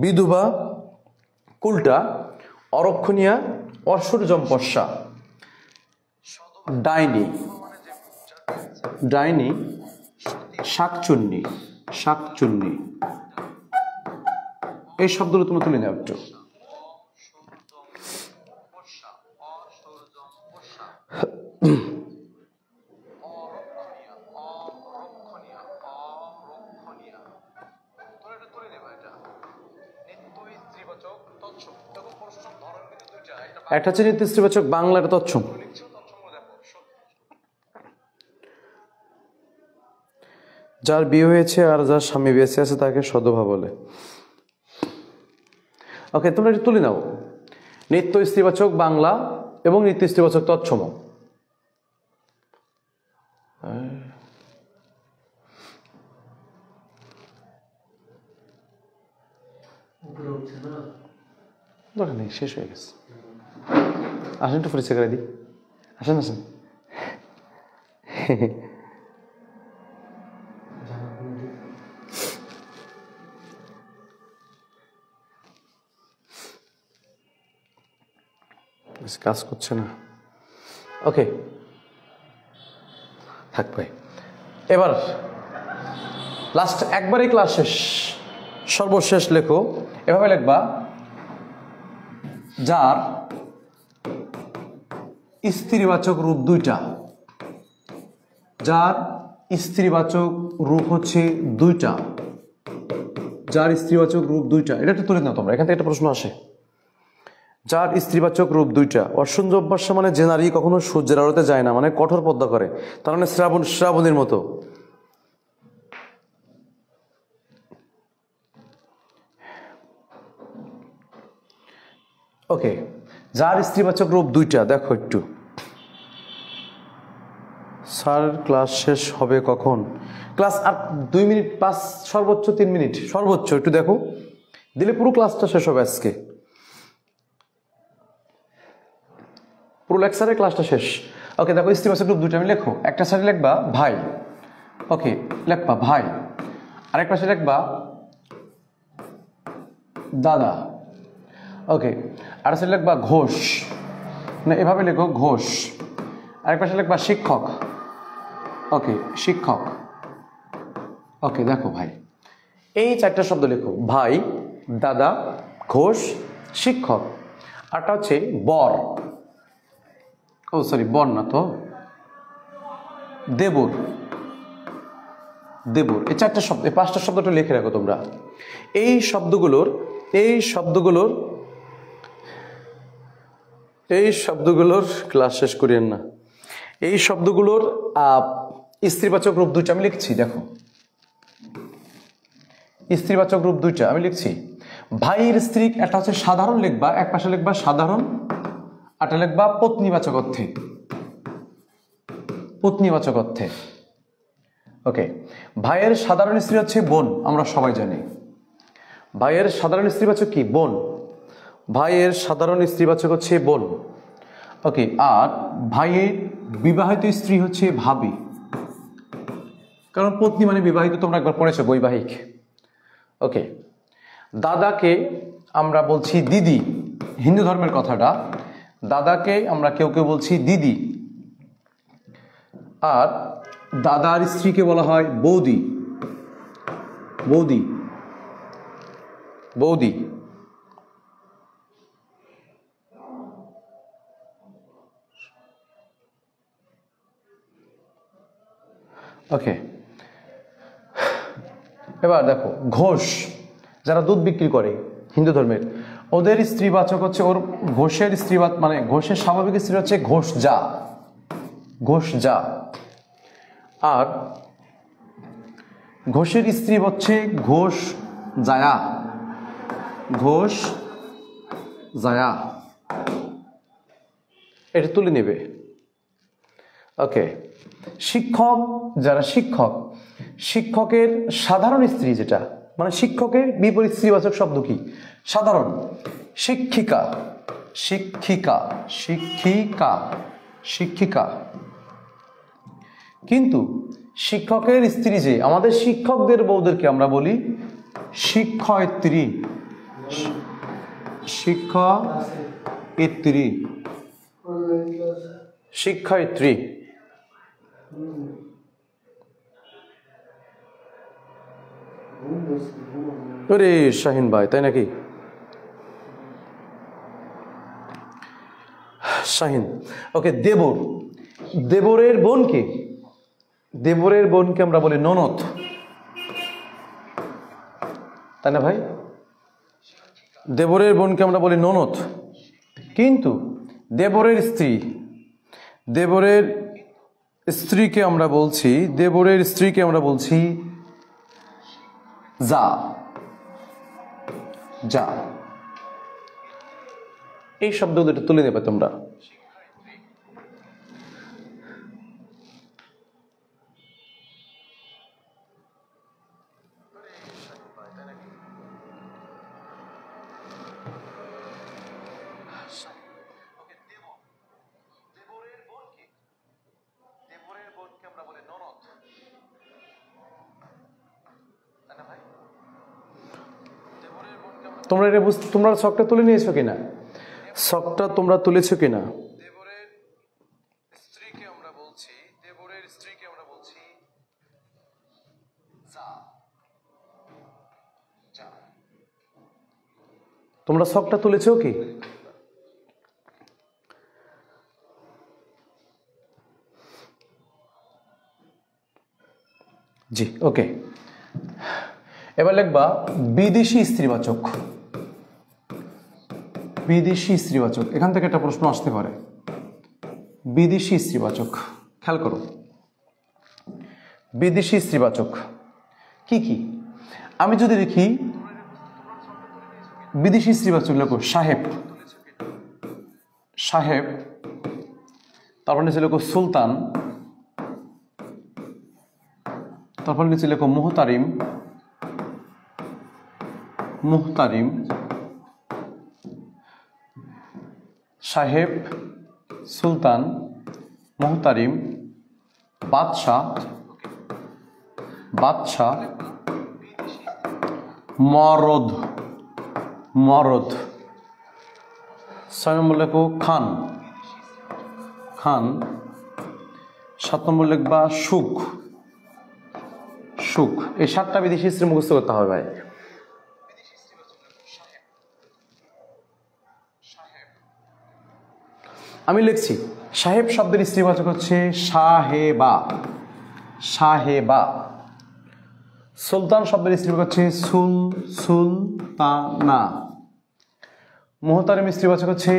S1: বিধবা কুলটা অরক্ষণীয় অসূর্যম পোষা ডাইনি ডাইনি শাকচুন্নি শাকচুন্নি এই শব্দগুলো তুমি তুলে নাও একটু একটা হচ্ছে নিত্য স্ত্রীবাচক বাংলা একটা তৎসম যার বিয়ে হয়েছে আর যার স্বামী বেঁচে আছে তাকে সদভা বলে ওকে তোমরা একটু তুলে নাও নিত্য স্ত্রীবাচক বাংলা এবং নিত্য স্ত্রীবাচক তৎসম দরকার নেই শেষ হয়ে গেছে আসেন একটু পরিচয় করে দিই আসেন আসেন কাজ করছে না ওকে থাকবে এবার লাস্ট একবারই ক্লাস শেষ সর্বশেষ লেখো এভাবে লিখবা যার স্ত্রীবাচক রূপ দুইটা যার স্ত্রীবাচক রূপ হচ্ছে দুইটা যার স্ত্রীবাচক রূপ দুইটা এটা একটু তুলে নাও তোমরা এখান থেকে একটা প্রশ্ন আসে যার স্ত্রীবাচক রূপ দুইটা অসূর্য অভ্যাস মানে যে নারী কখনো সূর্যের আলোতে যায় না মানে কঠোর পর্দা করে তার মানে শ্রাবণীর মতো ওকে যার স্ত্রীবাচক রূপ দুইটা দেখো একটু স্যার ক্লাস শেষ হবে কখন ক্লাস আর 2 মিনিট 5 সর্বোচ্চ 3 মিনিট সর্বোচ্চ একটু দেখো দিলে পুরো ক্লাসটা শেষ হবে আজকে পুরো লেকচারের ক্লাসটা শেষ ওকে দেখো স্ত্রীবাচক রূপ দুইটা আমি লেখো একটা সাইডে লিখবা ভাই ওকে লিখবা ভাই আরেক পাশে লিখবা দাদা ওকে আর সাইডে লিখবা ঘোষ না এভাবে লেখো ঘোষ আরেক পাশে লিখবা শিক্ষক ওকে শিক্ষক ওকে দেখো ভাই এই চারটা শব্দ লেখো ভাই দাদা ঘোষ শিক্ষক আরটা হচ্ছে বর ও সরি বর না তো দেবর দেবর এই চারটা শব্দ এই 5টা শব্দটা লিখে রাখো তোমরা এই শব্দগুলোর ক্লাস শেষ করিয়েন না এই শব্দগুলোর স্ত্রীবাচক রূপ দুইটা আমি লিখছি দেখো স্ত্রীবাচক রূপ দুইটা আমি লিখছি। ভাইয়ের স্ত্রী, একটা হচ্ছে সাধারণ লিখবা, এক পাশে লিখবা সাধারণ, আরটা লিখবা পত্নীবাচক অর্থে, পত্নীবাচক অর্থে। ওকে, ভাইয়ের সাধারণ স্ত্রী হচ্ছে বোন, আমরা সবাই জানি। ভাইয়ের সাধারণ স্ত্রীবাচক কি? বোন। ভাইয়ের সাধারণ স্ত্রীবাচক হচ্ছে বোন। ওকে, আর ভাইয়ের বিবাহিত স্ত্রী হচ্ছে ভাবি, কারণ পত্নী মানে বিবাহিত, তোমরা একবার পড়েছো বৈবাহিক। ওকে, দাদাকে আমরা বলছি দিদি, হিন্দু ধর্মের কথাটা, দাদাকে আমরা কেউ কেউ বলছি দিদি, আর দাদার স্ত্রীকে বলা হয় বৌদি, বৌদি, বৌদি। ওকে, এবার দেখো ঘোষ, যারা দুধ বিক্রি করে হিন্দু ধর্মের, ওদের স্ত্রীবাচক হচ্ছে, ওর ঘোষের স্ত্রীবাচ মানে ঘোষের স্বাভাবিক স্ত্রী হচ্ছে ঘোষ যা, ঘোষ যা। আর ঘোষের স্ত্রী হচ্ছে ঘোষ জায়া, ঘোষ জায়া। এটা তুলে নেবে। ওকে, শিক্ষক, যারা শিক্ষক, শিক্ষকের সাধারণ স্ত্রী যেটা, মানে শিক্ষকের বিপরীত স্ত্রীবাচক শব্দ কি? সাধারণ। শিক্ষিকা, শিক্ষিকা, শিক্ষিকা, শিক্ষিকা। কিন্তু শিক্ষকের স্ত্রী যে, আমাদের শিক্ষকদের বউদেরকে আমরা বলি শিক্ষয়িত্রী, শিক্ষয়িত্রী, শিক্ষয়িত্রী। আরে শাহিন ভাই, তাই নাকি? শাহিন। ওকে, দেবর, দেবরের বোনকে, দেবরের বোনকে আমরা বলি ননদ, তাই না ভাই? দেবরের বোনকে আমরা বলি ননদ। কিন্তু দেবরের স্ত্রী, দেবরের স্ত্রীকে আমরা বলছি, দেবরের স্ত্রীকে আমরা বলছি যা, যা। এই শব্দ দুটো তুলে নেবে তোমরা। তোমরা এটা তোমরা শখটা তুলে নিয়েছো কিনা? শখটা তোমরা তুলেছো কিনা? দেবরের স্ত্রীকে আমরা বলছি, দেবরের স্ত্রীকে আমরা বলছি যা, যা। তোমরা শখটা তুলেছো কি? জি, ওকে। এবার লিখবা বিদেশি স্ত্রীবাচক, বিদেশি স্ত্রীবাচক। এখান থেকে একটা প্রশ্ন আসতে পারে, বিদেশি স্ত্রীবাচক। খেয়াল করো, বিদেশি স্ত্রীবাচক কি কি? আমি যদি দেখি বিদেশি স্ত্রীবাচক লেখো সাহেব, সাহেব, তারপর নিচে লেখো সুলতান, তারপর নিচে লেখো মুহতারিম, মুহতারিম, সাহেব, সুলতান, মুহতারিম, বাদশাহ, বাদশাহ, মরদ, মরদ। 6 নম্বর লেখো খান, খান। 7 নম্বর লিখবা সুখ, সুখ। এই 7টা বিদেশি স্ত্রী মুখস্থ করতে হবে ভাই। আমি লিখছি, সাহেব শব্দের স্ত্রীবাচক হচ্ছে সাহেবা, সাহেবা। সুলতান শব্দের স্ত্রীবাচক হচ্ছে সুলতানা। মুহতারিম স্ত্রীবাচক হচ্ছে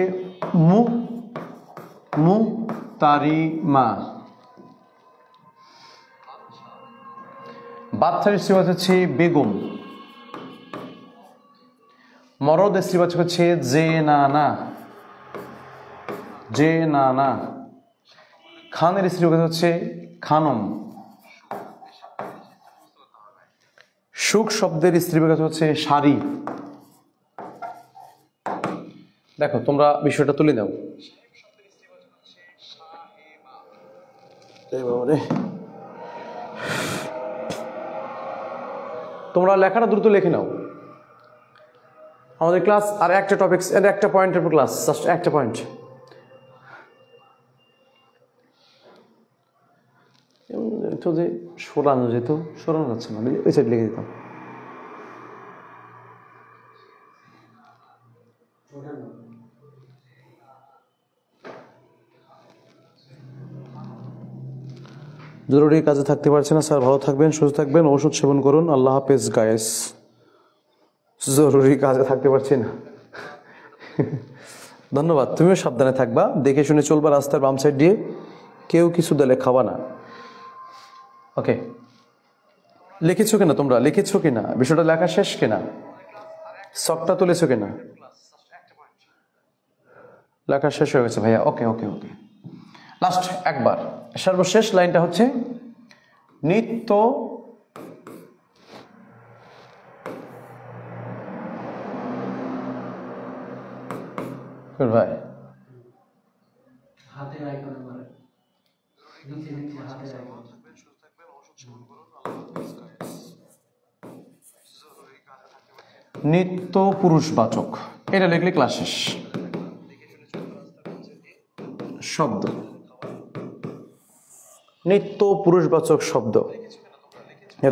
S1: মুহতারিমা। বাদশার স্ত্রীবাচক হচ্ছে বেগম, মরদ স্ত্রীবাচক হচ্ছে যে না না, যে না না। খানের স্ত্রীবাচক হচ্ছে খানম। সুখ শব্দের স্ত্রীবাচক হচ্ছে শাড়ি। দেখো তোমরা বিষয়টা তুলে নাও। তোমরা লেখাটা দ্রুত লিখে নাও। আমাদের ক্লাস আর একটা টপিক, একটা পয়েন্টের উপর ক্লাস, জাস্ট একটা পয়েন্ট। তো যে সরানো যেত, সরানো যাচ্ছে না, ওই সাইড লিখে দিতাম। জরুরি কাজে থাকতে পারছে না স্যার, ভালো থাকবেন, সুস্থ থাকবেন, ওষুধ সেবন করুন, আল্লাহ হাফেজ গায়েস। জরুরি কাজে থাকতে পারছি না, ধন্যবাদ। তুমিও সাবধানে থাকবা, দেখে শুনে চলবা, রাস্তার বাম সাইড দিয়ে কেউ কিছু দিলে খাবা না। ওকে, লিখেছো কিনা তোমরা? লিখেছো কিনা? বিষয়টা লেখা শেষ কিনা? সবটা তুলেছো কিনা? লেখা শেষ হয়ে গেছে ভাইয়া। ওকে ওকে ওকে, লাস্ট একবার, সর্বশেষ লাইনটা হচ্ছে নিত্য ভাই নিত্য পুরুষবাচক, এটা লিখলে ক্লাস শেষ। শব্দ নিত্য পুরুষবাচক শব্দ।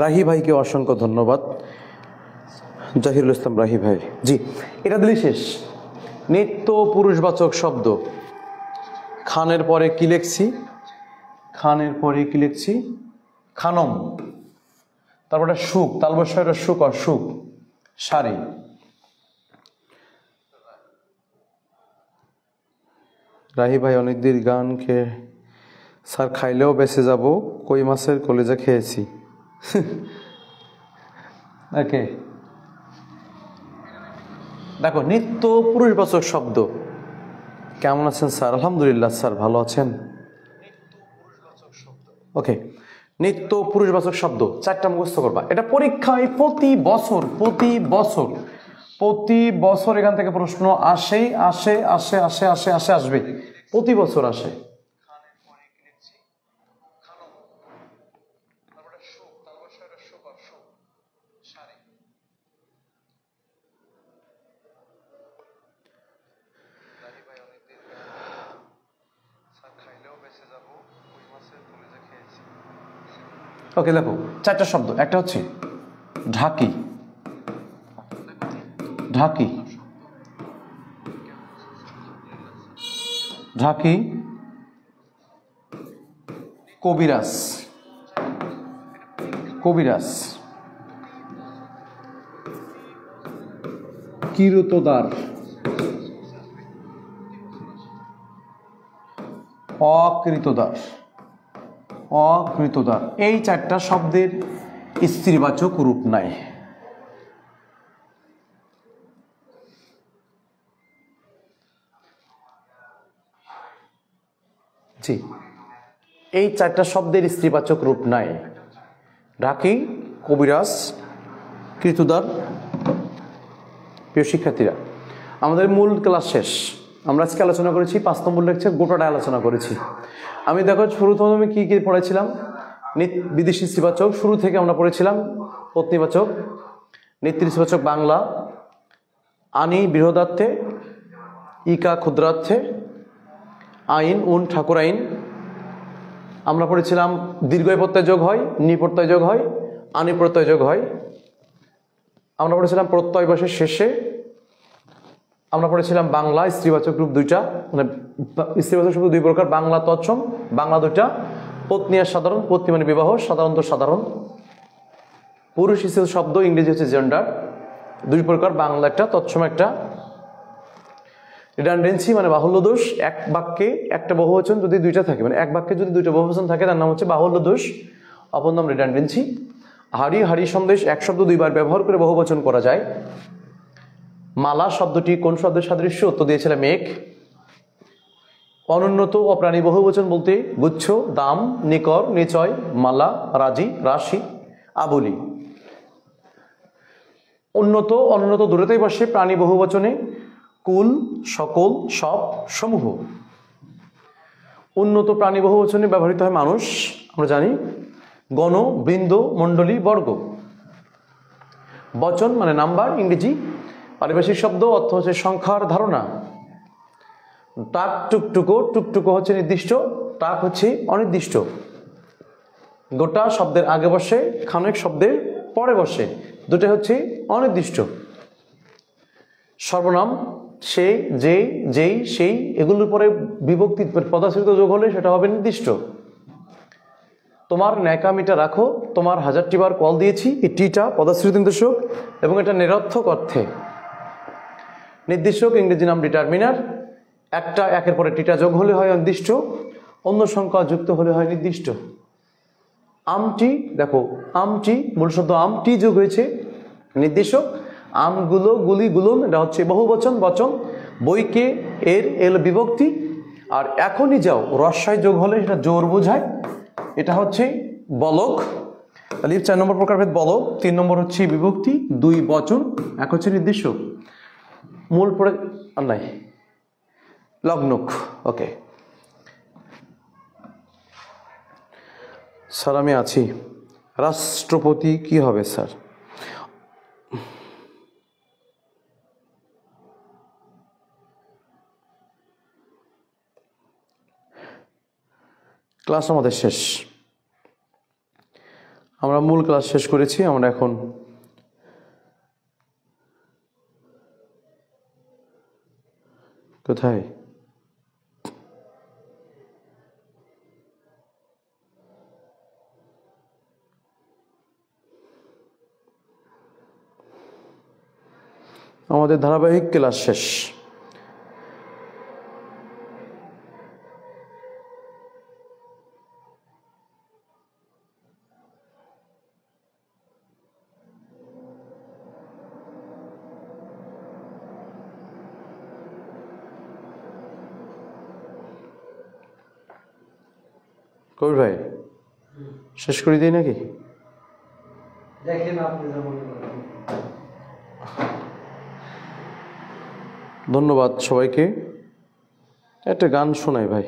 S1: রাহি ভাইকে অসংখ্য ধন্যবাদ, জাহিরুল ইসলাম রাহি ভাই। জি, এটা দিলেই শেষ। নিত্য পুরুষবাচক শব্দ। খানের পরে কি লিখছি? খানের পরে কি লিখছি? খানম। তারপরে সুখ, তালবস্যটা সুখ, আর সুখ শাড়ি। রাহি ভাই অনেকদিন গান খেয়ে স্যার খাইলেও বেঁচে যাব, কই মাছের কলেজা খেয়েছি। ওকে, দেখো নিত্য পুরুষবাচক শব্দ। কেমন আছেন স্যার? আলহামদুলিল্লাহ স্যার, ভালো আছেন? ওকে, নিত্য পুরুষবাচক শব্দ চারটা মুখস্থ করবা। এটা পরীক্ষায় প্রতি বছর এখান থেকে প্রশ্ন আসেই, আসবে, প্রতি বছর আসে। ওকে, দেখো চারটা শব্দ। একটা হচ্ছে ঢাকি, ঢাকি, ঢাকি, কবিরাজ, কবিরাজ, কিরুতদার, অকৃতদার, অকৃতদার। এই চারটা শব্দের স্ত্রীবাচক রূপ নাই। জি, এই চারটা শব্দের স্ত্রীবাচক রূপ নাই। ঢাকি, কবিরাজ, কৃতদার। প্রিয় শিক্ষার্থীরা, আমাদের মূল ক্লাস শেষ। আমরা আজকে আলোচনা করেছি 5 নম্বর লেকচার, গোটাটা আলোচনা করেছি। আমি দেখো শুরুতে আমি কি কি পড়েছিলাম। বিদেশি স্ত্রীবাচক শুরু থেকে আমরা পড়েছিলাম। পত্নীবাচক, নেতৃস্ত্রীবাচক বাংলা, আনি বৃহদার্থে, ইকা ক্ষুদ্রার্থে, আইন উন ঠাকুর আইন। আমরা পড়েছিলাম দীর্ঘয় প্রত্যয় যোগ হয়, নি প্রত্যয় যোগ হয়, আনি প্রত্যয় যোগ হয়। আমরা পড়েছিলাম প্রত্যয় বসে শেষে। আমরা পড়েছিলাম বাংলা স্ত্রীবাচক রূপ দুইটা, মানে স্ত্রীবাচক শব্দ দুই প্রকার, বাংলা তৎসম, বাংলা দুইটা। পত্নী আর সাধারণ, পত্নী মানে বিবাহ, সাধারণত সাধারণ। পুরুষ স্ত্রী শব্দ ইংরেজি হচ্ছে জেন্ডার, দুই প্রকার, বাংলা একটা, তৎসম একটা। রিডান্ডেন্সি মানে বাহুল্য দোষ। এক বাক্যে একটা বহুবচন যদি দুইটা থাকে, মানে এক বাক্যে যদি দুইটা বহুবচন থাকে তার নাম হচ্ছে বাহুল্য দোষ, অপর নাম রিডান্ডেন্সি। হাড়ি, হাড়ি সন্দেশ, এক শব্দ দুইবার ব্যবহার করে বহুবচন করা যায়। মালা শব্দটি কোন শব্দের সাদৃশ্য? উত্তর দিয়েছিলাম মেঘ। অনুন্নত ও প্রাণী বহুবচন বলতে গুচ্ছ, দাম, নিকর, নিচয়, মালা, রাজি, রাশি, আবলি। উন্নত অনুন্নত দূরতেই বসে প্রাণী বহুবচনে কুল, সকল, সব, সমূহ। উন্নত প্রাণী বহুবচনে ব্যবহৃত হয় মানুষ, আমরা জানি, গণ, বৃন্দ, মণ্ডলী, বর্গ। বচন মানে নাম্বার, ইংরেজি। পারিভাষিক শব্দ, অর্থ হচ্ছে সংখ্যার ধারণা। টাক, টুকটুকো, টুকটুকো হচ্ছে নির্দিষ্ট, টাক হচ্ছে অনির্দিষ্ট। গোটা শব্দের আগে বসে, খানেক শব্দের পরে বসে, দুটো হচ্ছে অনির্দিষ্ট। সর্বনাম সে, যে, যেই, সেই, এগুলোর পরে বিভক্তি পদাশ্রিত যোগ হলে সেটা হবে নির্দিষ্ট। তোমার ন্যাকামিটা রাখো, তোমার 1000টি বার কল দিয়েছি, এই টিটা পদাশ্রিত নির্দেশক এবং এটা নিরর্থক অর্থে। নির্দেশক ইংরেজি নাম ডিটারমিনার। একটা একের পরে টিটা যোগ হলে হয় নির্দিষ্ট, অন্য সংখ্যা যুক্ত হলে হয় নির্দিষ্ট। আমটি, দেখো আমটি, মূল শব্দ আমটি যোগ হয়েছে, নির্দেশক। আমগুলো, গুলি, গুলন, এটা হচ্ছে বহুবচন, বচন। বইকে, এর, এল বিভক্তি। আর এখনই যাও রস্যায় যোগ হলে সেটা জোর বোঝায়, এটা হচ্ছে বলক। তাহলে 4 নম্বর প্রকারভেদ বলক, 3 নম্বর হচ্ছে বিভক্তি, 2 বচন, 1 হচ্ছে নির্দেশক। মূল পড়ে আর নাই, লগ্নক। ওকে স্যার আমি আছি। রাষ্ট্রপতি কি হবে স্যার? ক্লাস আমাদের শেষ, আমরা মূল ক্লাস শেষ করেছি। আমরা এখন কোথায়? আমাদের ধারাবাহিক ক্লাস শেষ। কবির ভাই শেষ করে দিই নাকি? ধন্যবাদ সবাইকে। একটা গান শোনাই ভাই।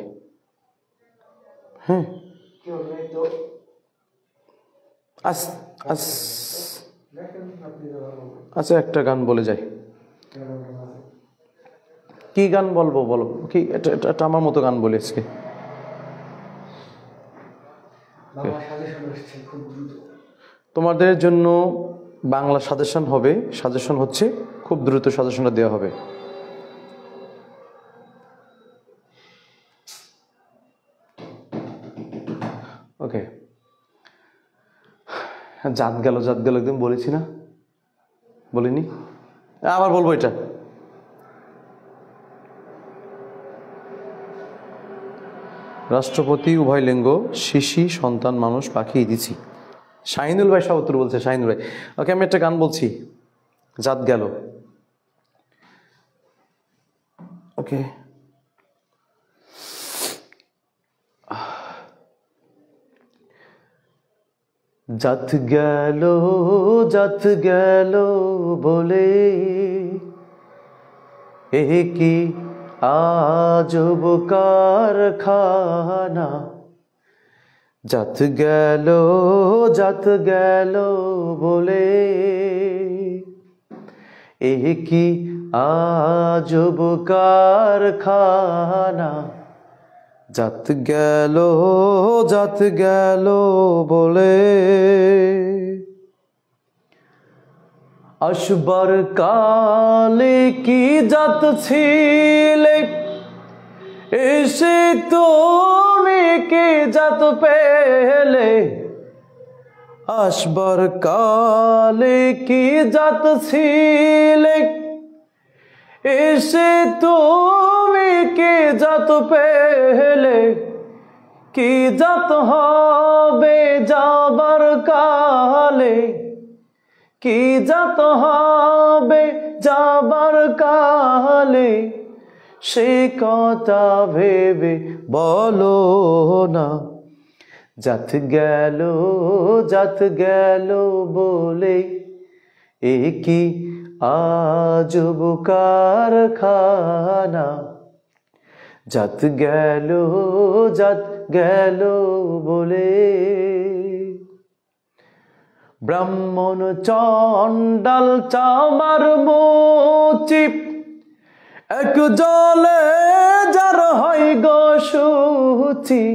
S1: হ্যাঁ আচ্ছা একটা গান বলে যাই। কি গান বলবো বলো? কি এটা আমার মতো গান বলি আজকে। তোমাদের জন্য বাংলা সাজেশন হবে, সাজেশন হচ্ছে খুব দ্রুত সাজেশনটা দেওয়া হবে। ওকে জাত গেল একদম বলেছি না? বলিনি? আবার বলবো এটা। রাষ্ট্রপতি উভয় লিঙ্গ, শিশি, সন্তান, মানুষ, পাখি, দিছি। শাহিনুল ভাই সব উত্তর বলছে। শাহিনুল ভাই ওকে আমি একটা গান বলছি, জাত গেল। ওকে জাত গেল বলে এ কি আজব কারখানা। জাত গেল বলে এ কি আজব কারখানা। জাত গেল বলে আসবার কালে কি জাত ছিলে, এসে তুমি কি জাত পেলে। আসবার কালে কি জাত ছিলে, এসে তুমি কি জাত পেলে। কি জাত হবে যাবার কালে, কি জাত হবে যাবার কালে সে কথা ভেবে বলো না। জাত গেল বলে এ কি আজব কারখানা। জাত গেল বলে। ব্রাহ্মণ চণ্ডাল চামার মুচিপ এক জলে যার হয় গো শুচি।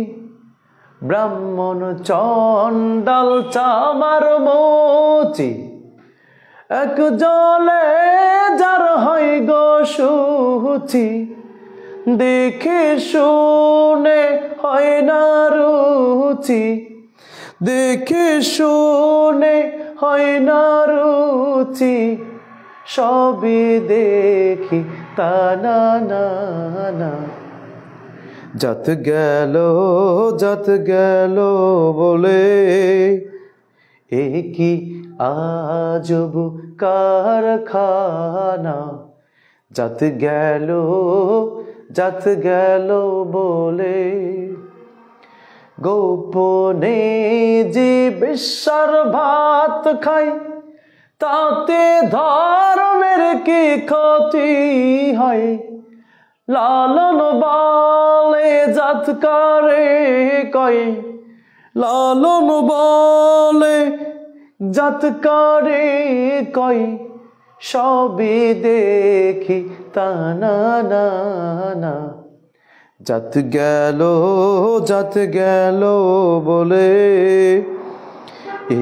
S1: ব্রাহ্মণ চণ্ডাল চামার মুচি এক জলে যার হয় গো শুচি। দেখে শুনে হয় না রুচি, দেখে শুনে হয় না রুচি। সবই দেখি তা না না না। জাত গেল বলে এ কি আজব কারখানা। জাত গেল বলে। গোপনে যে বেশ্যার ভাত খাই তাতে ধর্মের কি ক্ষতি হয়। লালন বলে জাত কারে কয়, লালন বলে জাত কারে কয়। সবই দেখি তা না না না। জাত গেল বলে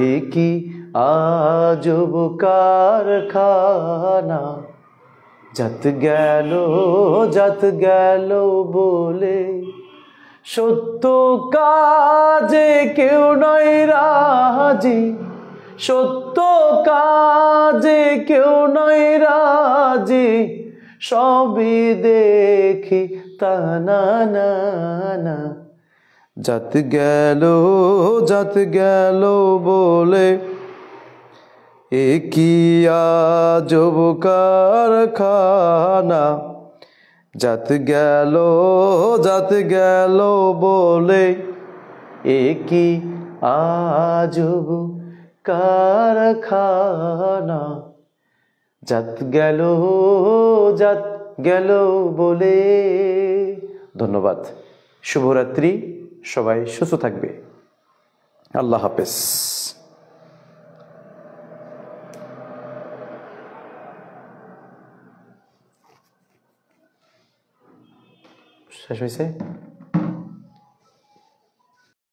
S1: এ কি আজব কারখানা। জাত গেল বলে। সত্য কাজে কেউ নয় রাজি, সত্য কাজে কেউ নয় রাজি। সবই দেখি তা না না না। জাত গেল বলে এ কি আজব কারখানা। জাত গেল বলে এ কি আজব কারখানা। জাত গেল বলে। ধন্যবাদ। শুভরাত্রি। সবাই সুস্থ থাকবে। আল্লাহ হাফেজ। শেষ হয়েছে।